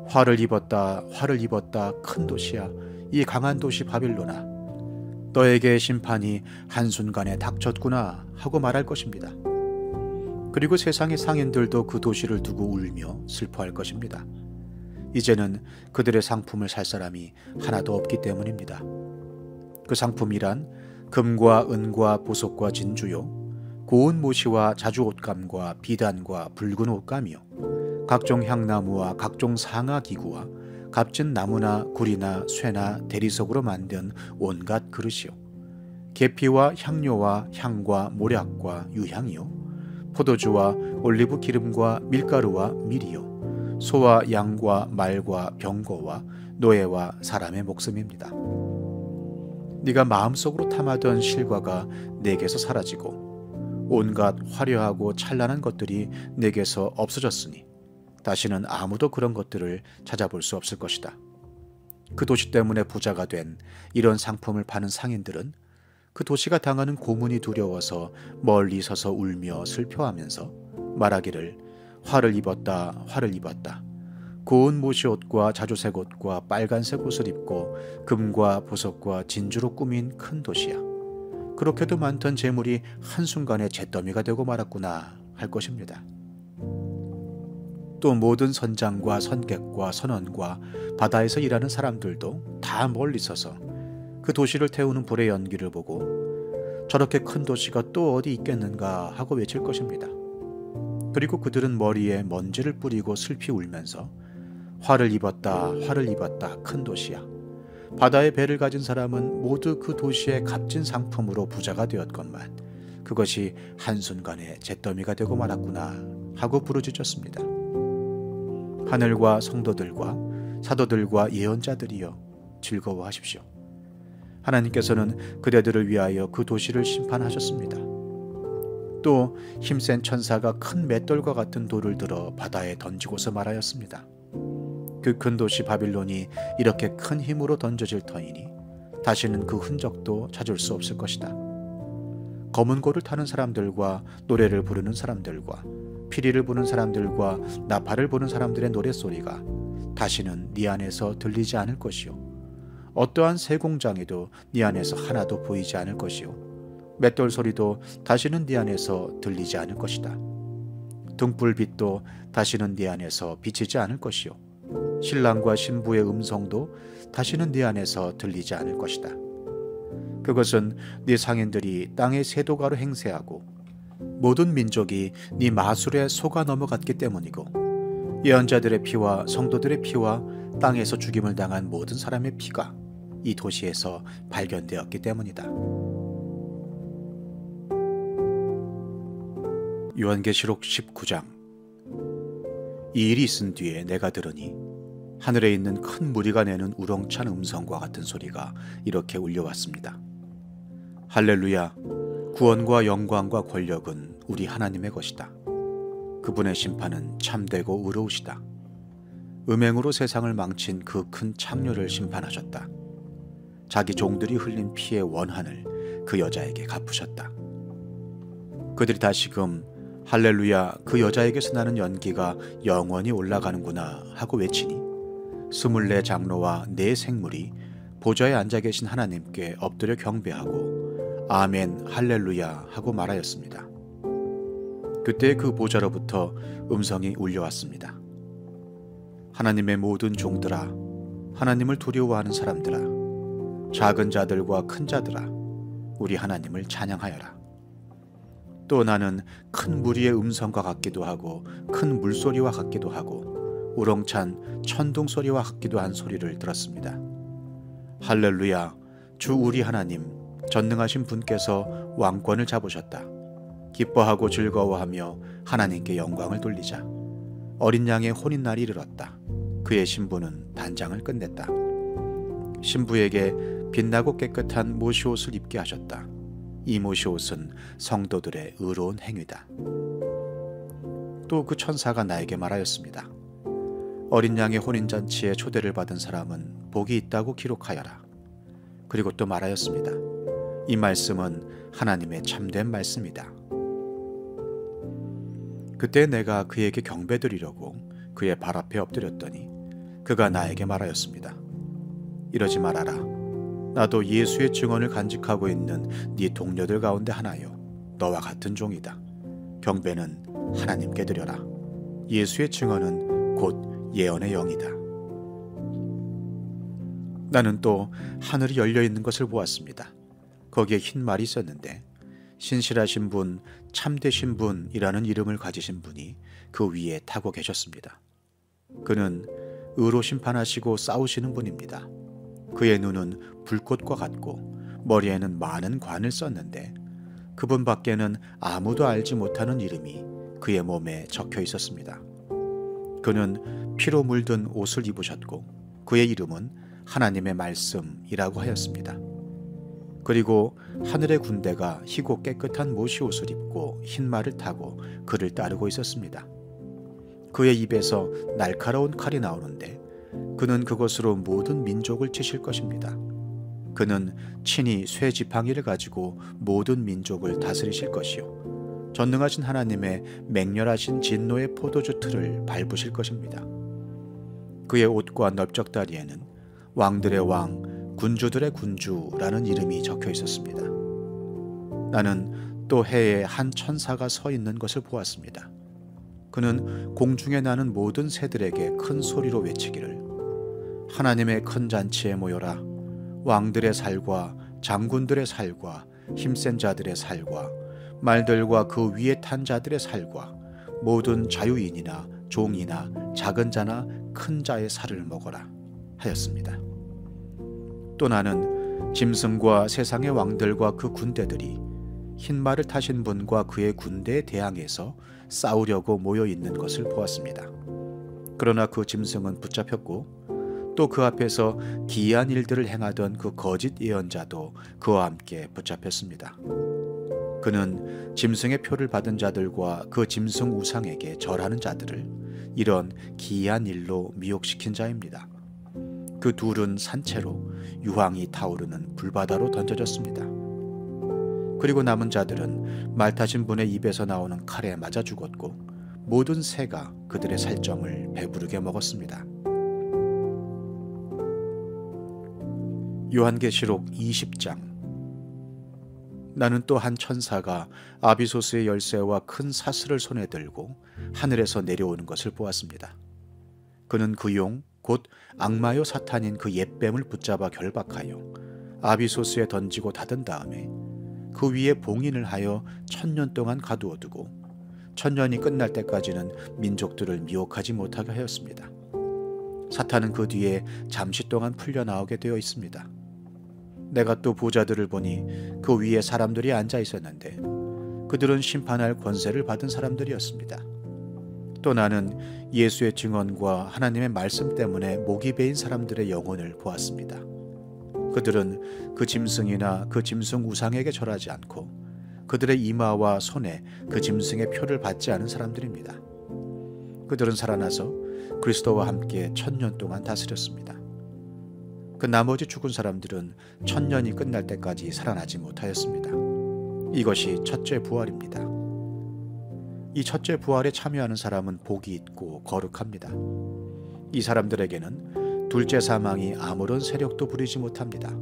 화를 입었다, 화를 입었다, 큰 도시야, 이 강한 도시 바빌로나, 너에게 심판이 한순간에 닥쳤구나 하고 말할 것입니다. 그리고 세상의 상인들도 그 도시를 두고 울며 슬퍼할 것입니다. 이제는 그들의 상품을 살 사람이 하나도 없기 때문입니다. 그 상품이란 금과 은과 보석과 진주요, 고운 모시와 자주 옷감과 비단과 붉은 옷감이요, 각종 향나무와 각종 상아기구와 값진 나무나 구리나 쇠나 대리석으로 만든 온갖 그릇이요, 계피와 향료와 향과 모략과 유향이요, 포도주와 올리브 기름과 밀가루와 밀이요, 소와 양과 말과 병거와 노예와 사람의 목숨입니다. 네가 마음속으로 탐하던 실과가 내게서 사라지고 온갖 화려하고 찬란한 것들이 내게서 없어졌으니 다시는 아무도 그런 것들을 찾아볼 수 없을 것이다. 그 도시 때문에 부자가 된 이런 상품을 파는 상인들은 그 도시가 당하는 고문이 두려워서 멀리 서서 울며 슬퍼하면서 말하기를 화를 입었다, 화를 입었다. 고운 모시옷과 자주색 옷과 빨간색 옷을 입고 금과 보석과 진주로 꾸민 큰 도시야. 그렇게도 많던 재물이 한순간에 잿더미가 되고 말았구나 할 것입니다. 또 모든 선장과 선객과 선원과 바다에서 일하는 사람들도 다 멀리 서서 그 도시를 태우는 불의 연기를 보고 저렇게 큰 도시가 또 어디 있겠는가 하고 외칠 것입니다. 그리고 그들은 머리에 먼지를 뿌리고 슬피 울면서 화를 입었다, 화를 입었다, 큰 도시야. 바다의 배를 가진 사람은 모두 그 도시의 값진 상품으로 부자가 되었건만 그것이 한순간에 잿더미가 되고 말았구나 하고 부르짖었습니다. 하늘과 성도들과 사도들과 예언자들이여 즐거워하십시오. 하나님께서는 그대들을 위하여 그 도시를 심판하셨습니다. 또 힘센 천사가 큰 맷돌과 같은 돌을 들어 바다에 던지고서 말하였습니다. 그 큰 도시 바빌론이 이렇게 큰 힘으로 던져질 터이니 다시는 그 흔적도 찾을 수 없을 것이다. 검은 고를 타는 사람들과 노래를 부르는 사람들과 피리를 부는 사람들과 나팔을 부는 사람들의 노랫소리가 다시는 네 안에서 들리지 않을 것이요, 어떠한 새 공장에도 네 안에서 하나도 보이지 않을 것이요, 맷돌 소리도 다시는 네 안에서 들리지 않을 것이다. 등불빛도 다시는 네 안에서 비치지 않을 것이요, 신랑과 신부의 음성도 다시는 네 안에서 들리지 않을 것이다. 그것은 네 상인들이 땅의 세도가로 행세하고 모든 민족이 네 마술에 속아 넘어갔기 때문이고, 예언자들의 피와 성도들의 피와 땅에서 죽임을 당한 모든 사람의 피가 이 도시에서 발견되었기 때문이다. 요한계시록 19장. 이 일이 있은 뒤에 내가 들으니 하늘에 있는 큰 무리가 내는 우렁찬 음성과 같은 소리가 이렇게 울려왔습니다. 할렐루야! 구원과 영광과 권력은 우리 하나님의 것이다. 그분의 심판은 참되고 의로우시다. 음행으로 세상을 망친 그 큰 창녀를 심판하셨다. 자기 종들이 흘린 피의 원한을 그 여자에게 갚으셨다. 그들이 다시금 할렐루야, 그 여자에게서 나는 연기가 영원히 올라가는구나 하고 외치니 24 장로와 4 생물이 보좌에 앉아 계신 하나님께 엎드려 경배하고 아멘 할렐루야 하고 말하였습니다. 그때 그 보좌로부터 음성이 울려왔습니다. 하나님의 모든 종들아, 하나님을 두려워하는 사람들아, 작은 자들과 큰 자들아, 우리 하나님을 찬양하여라. 또 나는 큰 무리의 음성과 같기도 하고 큰 물소리와 같기도 하고 우렁찬 천둥 소리와 같기도 한 소리를 들었습니다. 할렐루야, 주 우리 하나님 전능하신 분께서 왕권을 잡으셨다. 기뻐하고 즐거워하며 하나님께 영광을 돌리자. 어린 양의 혼인날이 이르렀다. 그의 신부는 단장을 끝냈다. 신부에게 빛나고 깨끗한 모시옷을 입게 하셨다. 이 모시옷은 성도들의 의로운 행위다. 또 그 천사가 나에게 말하였습니다. 어린 양의 혼인잔치에 초대를 받은 사람은 복이 있다고 기록하여라. 그리고 또 말하였습니다. 이 말씀은 하나님의 참된 말씀이다. 그때 내가 그에게 경배드리려고 그의 발 앞에 엎드렸더니 그가 나에게 말하였습니다. 이러지 말아라. 나도 예수의 증언을 간직하고 있는 네 동료들 가운데 하나요. 너와 같은 종이다. 경배는 하나님께 드려라. 예수의 증언은 곧 예언의 영이다. 나는 또 하늘이 열려 있는 것을 보았습니다. 거기에 흰 말이 있었는데 신실하신 분, 참되신 분이라는 이름을 가지신 분이 그 위에 타고 계셨습니다. 그는 의로 심판하시고 싸우시는 분입니다. 그의 눈은 불꽃과 같고 머리에는 많은 관을 썼는데 그분 밖에는 아무도 알지 못하는 이름이 그의 몸에 적혀 있었습니다. 그는 피로 물든 옷을 입으셨고 그의 이름은 하나님의 말씀이라고 하였습니다. 그리고 하늘의 군대가 희고 깨끗한 모시옷을 입고 흰 말을 타고 그를 따르고 있었습니다. 그의 입에서 날카로운 칼이 나오는데 그는 그것으로 모든 민족을 치실 것입니다. 그는 친히 쇠 지팡이를 가지고 모든 민족을 다스리실 것이요 전능하신 하나님의 맹렬하신 진노의 포도주 틀을 밟으실 것입니다. 그의 옷과 넓적다리에는 왕들의 왕, 군주들의 군주라는 이름이 적혀 있었습니다. 나는 또 해에 한 천사가 서 있는 것을 보았습니다. 그는 공중에 나는 모든 새들에게 큰 소리로 외치기를 하나님의 큰 잔치에 모여라. 왕들의 살과 장군들의 살과 힘센 자들의 살과 말들과 그 위에 탄 자들의 살과 모든 자유인이나 종이나 작은 자나 큰 자의 살을 먹어라 하였습니다. 또 나는 짐승과 세상의 왕들과 그 군대들이 흰 말을 타신 분과 그의 군대에 대항해서 싸우려고 모여 있는 것을 보았습니다. 그러나 그 짐승은 붙잡혔고 또 그 앞에서 기이한 일들을 행하던 그 거짓 예언자도 그와 함께 붙잡혔습니다. 그는 짐승의 표를 받은 자들과 그 짐승 우상에게 절하는 자들을 이런 기이한 일로 미혹시킨 자입니다. 그 둘은 산채로 유황이 타오르는 불바다로 던져졌습니다. 그리고 남은 자들은 말 타신 분의 입에서 나오는 칼에 맞아 죽었고 모든 새가 그들의 살점을 배부르게 먹었습니다. 요한계시록 20장. 나는 또 한 천사가 아비소스의 열쇠와 큰 사슬을 손에 들고 하늘에서 내려오는 것을 보았습니다. 그는 그 용, 곧 악마요 사탄인 그 옛뱀을 붙잡아 결박하여 아비소스에 던지고 닫은 다음에 그 위에 봉인을 하여 1000년 동안 가두어 두고 1000년이 끝날 때까지는 민족들을 미혹하지 못하게 하였습니다. 사탄은 그 뒤에 잠시 동안 풀려나오게 되어 있습니다. 내가 또 보좌들을 보니 그 위에 사람들이 앉아 있었는데 그들은 심판할 권세를 받은 사람들이었습니다. 또 나는 예수의 증언과 하나님의 말씀 때문에 목이 베인 사람들의 영혼을 보았습니다. 그들은 그 짐승이나 그 짐승 우상에게 절하지 않고 그들의 이마와 손에 그 짐승의 표를 받지 않은 사람들입니다. 그들은 살아나서 그리스도와 함께 1000년 동안 다스렸습니다. 그 나머지 죽은 사람들은 1000년이 끝날 때까지 살아나지 못하였습니다. 이것이 첫째 부활입니다. 이 첫째 부활에 참여하는 사람은 복이 있고 거룩합니다. 이 사람들에게는 둘째 사망이 아무런 세력도 부리지 못합니다.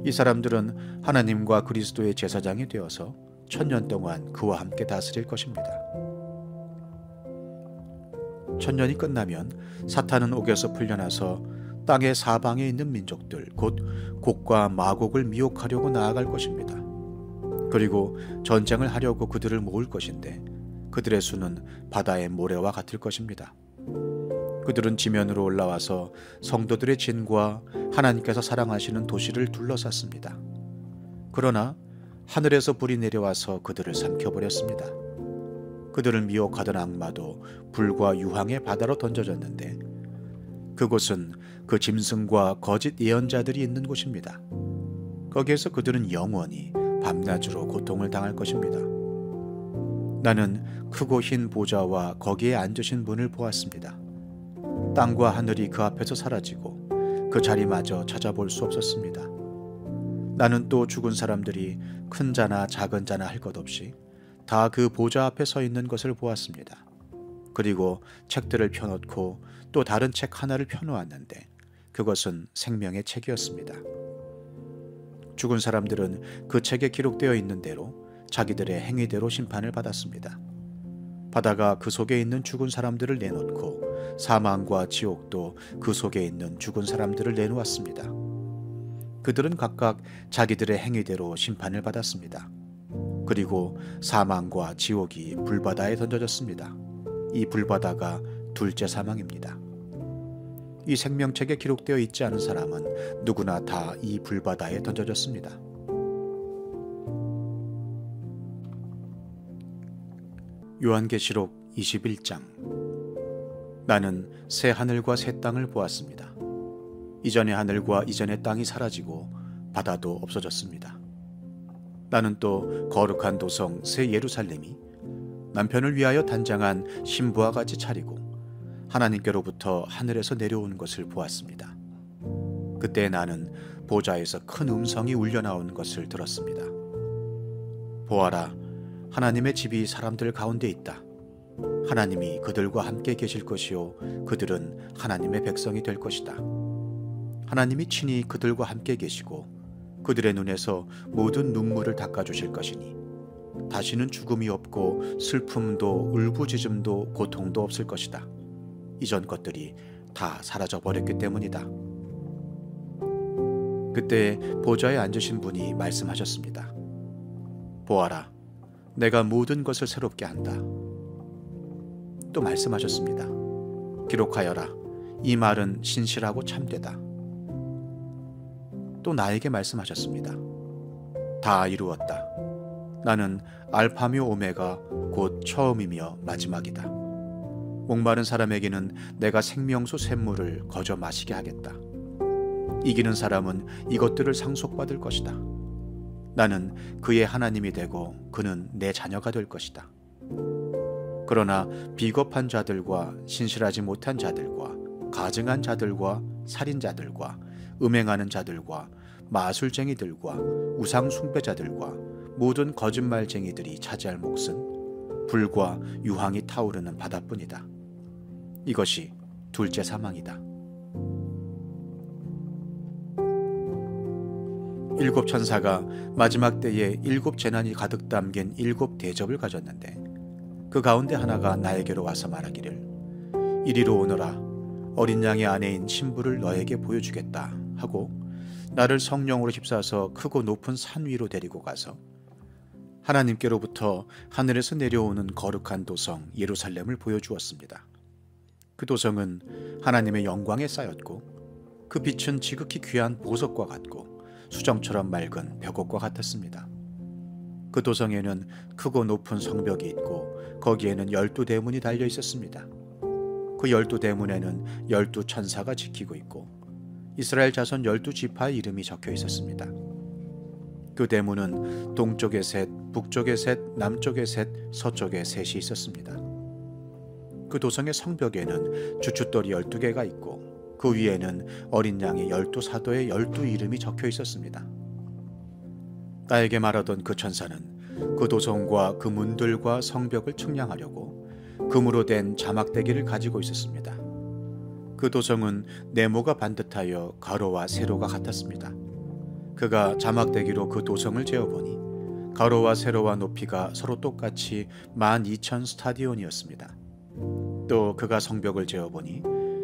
이 사람들은 하나님과 그리스도의 제사장이 되어서 1000년 동안 그와 함께 다스릴 것입니다. 1000년이 끝나면 사탄은 옥에서 풀려나서 땅의 사방에 있는 민족들, 곧 곡과 마곡을 미혹하려고 나아갈 것입니다. 그리고 전쟁을 하려고 그들을 모을 것인데 그들의 수는 바다의 모래와 같을 것입니다. 그들은 지면으로 올라와서 성도들의 진과 하나님께서 사랑하시는 도시를 둘러쌌습니다. 그러나 하늘에서 불이 내려와서 그들을 삼켜버렸습니다. 그들을 미혹하던 악마도 불과 유황의 바다로 던져졌는데 그곳은 그 짐승과 거짓 예언자들이 있는 곳입니다. 거기에서 그들은 영원히 밤낮으로 고통을 당할 것입니다. 나는 크고 흰 보좌와 거기에 앉으신 분을 보았습니다. 땅과 하늘이 그 앞에서 사라지고 그 자리마저 찾아볼 수 없었습니다. 나는 또 죽은 사람들이 큰 자나 작은 자나 할 것 없이 다 그 보좌 앞에 서 있는 것을 보았습니다. 그리고 책들을 펴놓고 또 다른 책 하나를 펴놓았는데 그것은 생명의 책이었습니다. 죽은 사람들은 그 책에 기록되어 있는 대로 자기들의 행위대로 심판을 받았습니다. 바다가 그 속에 있는 죽은 사람들을 내놓고 사망과 지옥도 그 속에 있는 죽은 사람들을 내놓았습니다. 그들은 각각 자기들의 행위대로 심판을 받았습니다. 그리고 사망과 지옥이 불바다에 던져졌습니다. 이 불바다가 둘째 사망입니다. 이 생명책에 기록되어 있지 않은 사람은 누구나 다 이 불바다에 던져졌습니다. 요한계시록 21장. 나는 새 하늘과 새 땅을 보았습니다. 이전의 하늘과 이전의 땅이 사라지고 바다도 없어졌습니다. 나는 또 거룩한 도성 새 예루살렘이 남편을 위하여 단장한 신부와 같이 차리고 하나님께로부터 하늘에서 내려온 것을 보았습니다. 그때 나는 보좌에서 큰 음성이 울려나오는 것을 들었습니다. 보아라, 하나님의 집이 사람들 가운데 있다. 하나님이 그들과 함께 계실 것이요 그들은 하나님의 백성이 될 것이다. 하나님이 친히 그들과 함께 계시고 그들의 눈에서 모든 눈물을 닦아주실 것이니 다시는 죽음이 없고 슬픔도 울부짖음도 고통도 없을 것이다. 이전 것들이 다 사라져버렸기 때문이다. 그때 보좌에 앉으신 분이 말씀하셨습니다. 보아라, 내가 모든 것을 새롭게 한다. 또 말씀하셨습니다. 기록하여라. 이 말은 신실하고 참되다. 또 나에게 말씀하셨습니다. 다 이루었다. 나는 알파며 오메가 곧 처음이며 마지막이다. 목마른 사람에게는 내가 생명수 샘물을 거저 마시게 하겠다. 이기는 사람은 이것들을 상속받을 것이다. 나는 그의 하나님이 되고 그는 내 자녀가 될 것이다. 그러나 비겁한 자들과 신실하지 못한 자들과 가증한 자들과 살인자들과 음행하는 자들과 마술쟁이들과 우상 숭배자들과 모든 거짓말쟁이들이 차지할 몫은 불과 유황이 타오르는 바다뿐이다. 이것이 둘째 사망이다. 일곱 천사가 마지막 때에 일곱 재난이 가득 담긴 일곱 대접을 가졌는데 그 가운데 하나가 나에게로 와서 말하기를 이리로 오너라. 어린 양의 아내인 신부를 너에게 보여주겠다 하고 나를 성령으로 휩싸서 크고 높은 산 위로 데리고 가서 하나님께로부터 하늘에서 내려오는 거룩한 도성 예루살렘을 보여주었습니다. 그 도성은 하나님의 영광에 쌓였고 그 빛은 지극히 귀한 보석과 같고 수정처럼 맑은 벽옥과 같았습니다. 그 도성에는 크고 높은 성벽이 있고 거기에는 12대문이 달려 있었습니다. 그 12대문에는 12천사가 지키고 있고 이스라엘 자손 12지파의 이름이 적혀 있었습니다. 그 대문은 동쪽에 셋, 북쪽에 셋, 남쪽에 셋, 서쪽에 셋이 있었습니다. 그 도성의 성벽에는 주춧돌이 12개가 있고 그 위에는 어린 양의 12사도의 12 이름이 적혀 있었습니다. 나에게 말하던 그 천사는 그 도성과 그 문들과 성벽을 측량하려고 금으로 된 자막대기를 가지고 있었습니다. 그 도성은 네모가 반듯하여 가로와 세로가 같았습니다. 그가 자막대기로 그 도성을 재어보니 가로와 세로와 높이가 서로 똑같이 12,000 스타디온이었습니다. 또 그가 성벽을 재어보니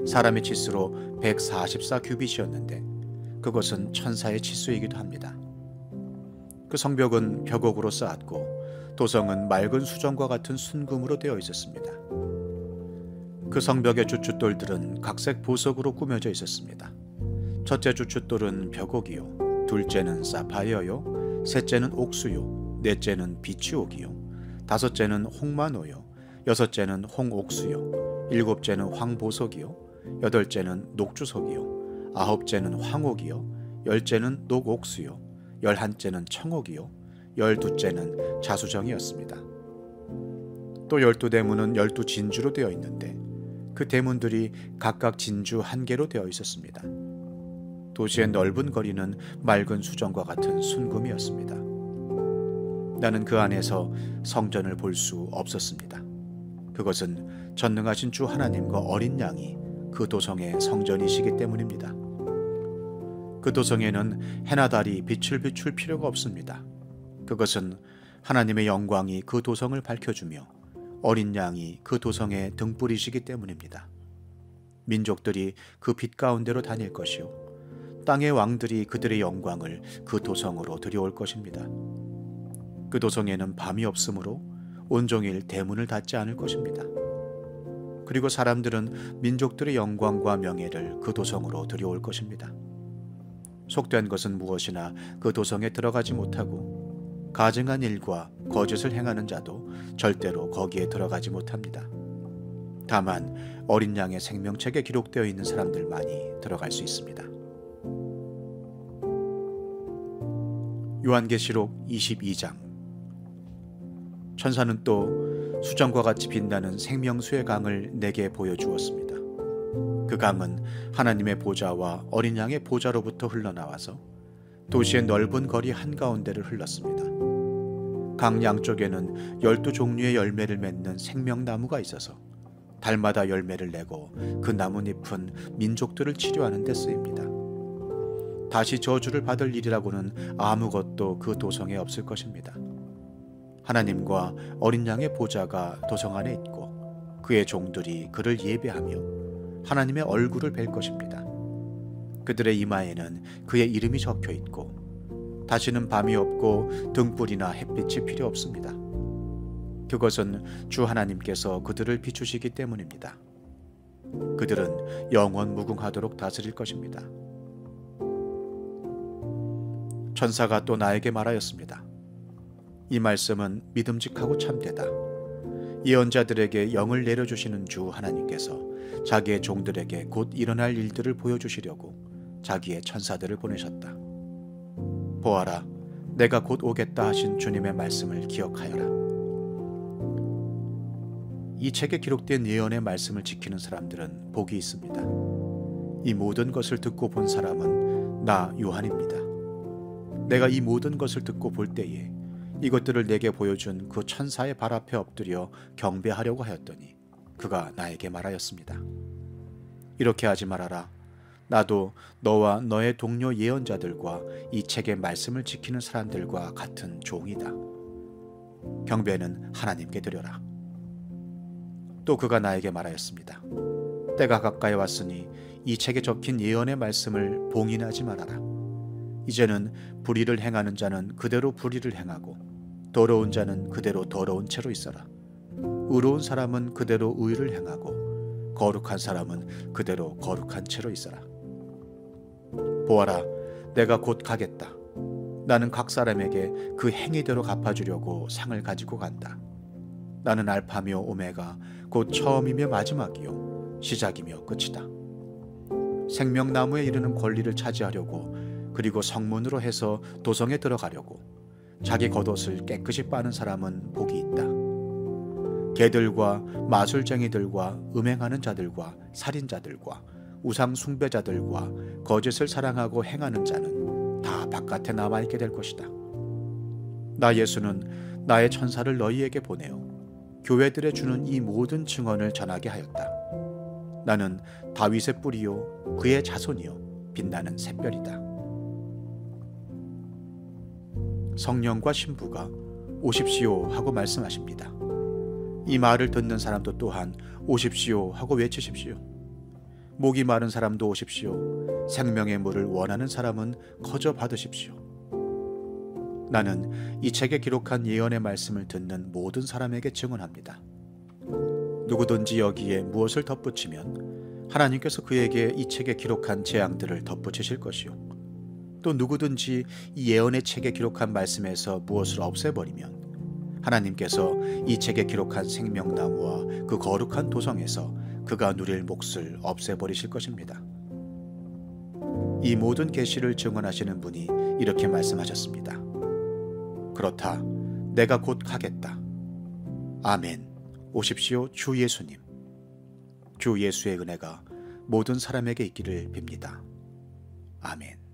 사람의 치수로 144 규빗이었는데 그것은 천사의 치수이기도 합니다. 그 성벽은 벽옥으로 쌓았고 도성은 맑은 수정과 같은 순금으로 되어 있었습니다. 그 성벽의 주춧돌들은 각색 보석으로 꾸며져 있었습니다. 첫째 주춧돌은 벽옥이요, 둘째는 사파이어요, 셋째는 옥수요, 넷째는 비추옥이요, 다섯째는 홍마노요, 여섯째는 홍옥수요, 일곱째는 황보석이요, 여덟째는 녹주석이요, 아홉째는 황옥이요, 열째는 녹옥수요, 열한째는 청옥이요, 열두째는 자수정이었습니다. 또 12대문은 12진주로 되어 있는데 그 대문들이 각각 진주 1개로 되어 있었습니다. 도시의 넓은 거리는 맑은 수정과 같은 순금이었습니다. 나는 그 안에서 성전을 볼 수 없었습니다. 그것은 전능하신 주 하나님과 어린 양이 그 도성의 성전이시기 때문입니다. 그 도성에는 해나 달이 빛을 비출 필요가 없습니다. 그것은 하나님의 영광이 그 도성을 밝혀주며 어린 양이 그 도성의 등불이시기 때문입니다. 민족들이 그 빛 가운데로 다닐 것이요 땅의 왕들이 그들의 영광을 그 도성으로 들여올 것입니다. 그 도성에는 밤이 없으므로 온종일 대문을 닫지 않을 것입니다. 그리고 사람들은 민족들의 영광과 명예를 그 도성으로 들여올 것입니다. 속된 것은 무엇이나 그 도성에 들어가지 못하고 가증한 일과 거짓을 행하는 자도 절대로 거기에 들어가지 못합니다. 다만 어린 양의 생명책에 기록되어 있는 사람들만이 들어갈 수 있습니다. 요한계시록 22장. 천사는 또 수정과 같이 빛나는 생명수의 강을 내게 보여주었습니다. 그 강은 하나님의 보좌와 어린 양의 보좌로부터 흘러나와서 도시의 넓은 거리 한가운데를 흘렀습니다. 강 양쪽에는 12종류의 열매를 맺는 생명나무가 있어서 달마다 열매를 내고 그 나뭇잎은 민족들을 치료하는 데 쓰입니다. 다시 저주를 받을 일이라고는 아무것도 그 도성에 없을 것입니다. 하나님과 어린 양의 보좌가 도성 안에 있고 그의 종들이 그를 예배하며 하나님의 얼굴을 뵐 것입니다. 그들의 이마에는 그의 이름이 적혀 있고 다시는 밤이 없고 등불이나 햇빛이 필요 없습니다. 그것은 주 하나님께서 그들을 비추시기 때문입니다. 그들은 영원 무궁하도록 다스릴 것입니다. 천사가 또 나에게 말하였습니다. 이 말씀은 믿음직하고 참되다. 예언자들에게 영을 내려주시는 주 하나님께서 자기의 종들에게 곧 일어날 일들을 보여주시려고 자기의 천사들을 보내셨다. 보아라, 내가 곧 오겠다 하신 주님의 말씀을 기억하여라. 이 책에 기록된 예언의 말씀을 지키는 사람들은 복이 있습니다. 이 모든 것을 듣고 본 사람은 나 요한입니다. 내가 이 모든 것을 듣고 볼 때에 이것들을 내게 보여준 그 천사의 발 앞에 엎드려 경배하려고 하였더니 그가 나에게 말하였습니다. 이렇게 하지 말아라. 나도 너와 너의 동료 예언자들과 이 책의 말씀을 지키는 사람들과 같은 종이다. 경배는 하나님께 드려라. 또 그가 나에게 말하였습니다. 때가 가까이 왔으니 이 책에 적힌 예언의 말씀을 봉인하지 말아라. 이제는 불의를 행하는 자는 그대로 불의를 행하고 더러운 자는 그대로 더러운 채로 있어라. 의로운 사람은 그대로 의를 행하고 거룩한 사람은 그대로 거룩한 채로 있어라. 보아라, 내가 곧 가겠다. 나는 각 사람에게 그 행위대로 갚아주려고 상을 가지고 간다. 나는 알파며 오메가, 곧 처음이며 마지막이요 시작이며 끝이다. 생명나무에 이르는 권리를 차지하려고, 그리고 성문으로 해서 도성에 들어가려고 자기 겉옷을 깨끗이 빠는 사람은 복이 있다. 개들과 마술쟁이들과 음행하는 자들과 살인자들과 우상 숭배자들과 거짓을 사랑하고 행하는 자는 다 바깥에 나와 있게 될 것이다. 나 예수는 나의 천사를 너희에게 보내어 교회들에 주는 이 모든 증언을 전하게 하였다. 나는 다윗의 뿌리요 그의 자손이요 빛나는 샛별이다. 성령과 신부가 오십시오 하고 말씀하십니다. 이 말을 듣는 사람도 또한 오십시오 하고 외치십시오. 목이 마른 사람도 오십시오. 생명의 물을 원하는 사람은 거저 받으십시오. 나는 이 책에 기록한 예언의 말씀을 듣는 모든 사람에게 증언합니다. 누구든지 여기에 무엇을 덧붙이면 하나님께서 그에게 이 책에 기록한 재앙들을 덧붙이실 것이요, 또 누구든지 이 예언의 책에 기록한 말씀에서 무엇을 없애버리면 하나님께서 이 책에 기록한 생명나무와 그 거룩한 도성에서 그가 누릴 몫을 없애버리실 것입니다. 이 모든 계시를 증언하시는 분이 이렇게 말씀하셨습니다. 그렇다, 내가 곧 가겠다. 아멘. 오십시오, 주 예수님. 주 예수의 은혜가 모든 사람에게 있기를 빕니다. 아멘.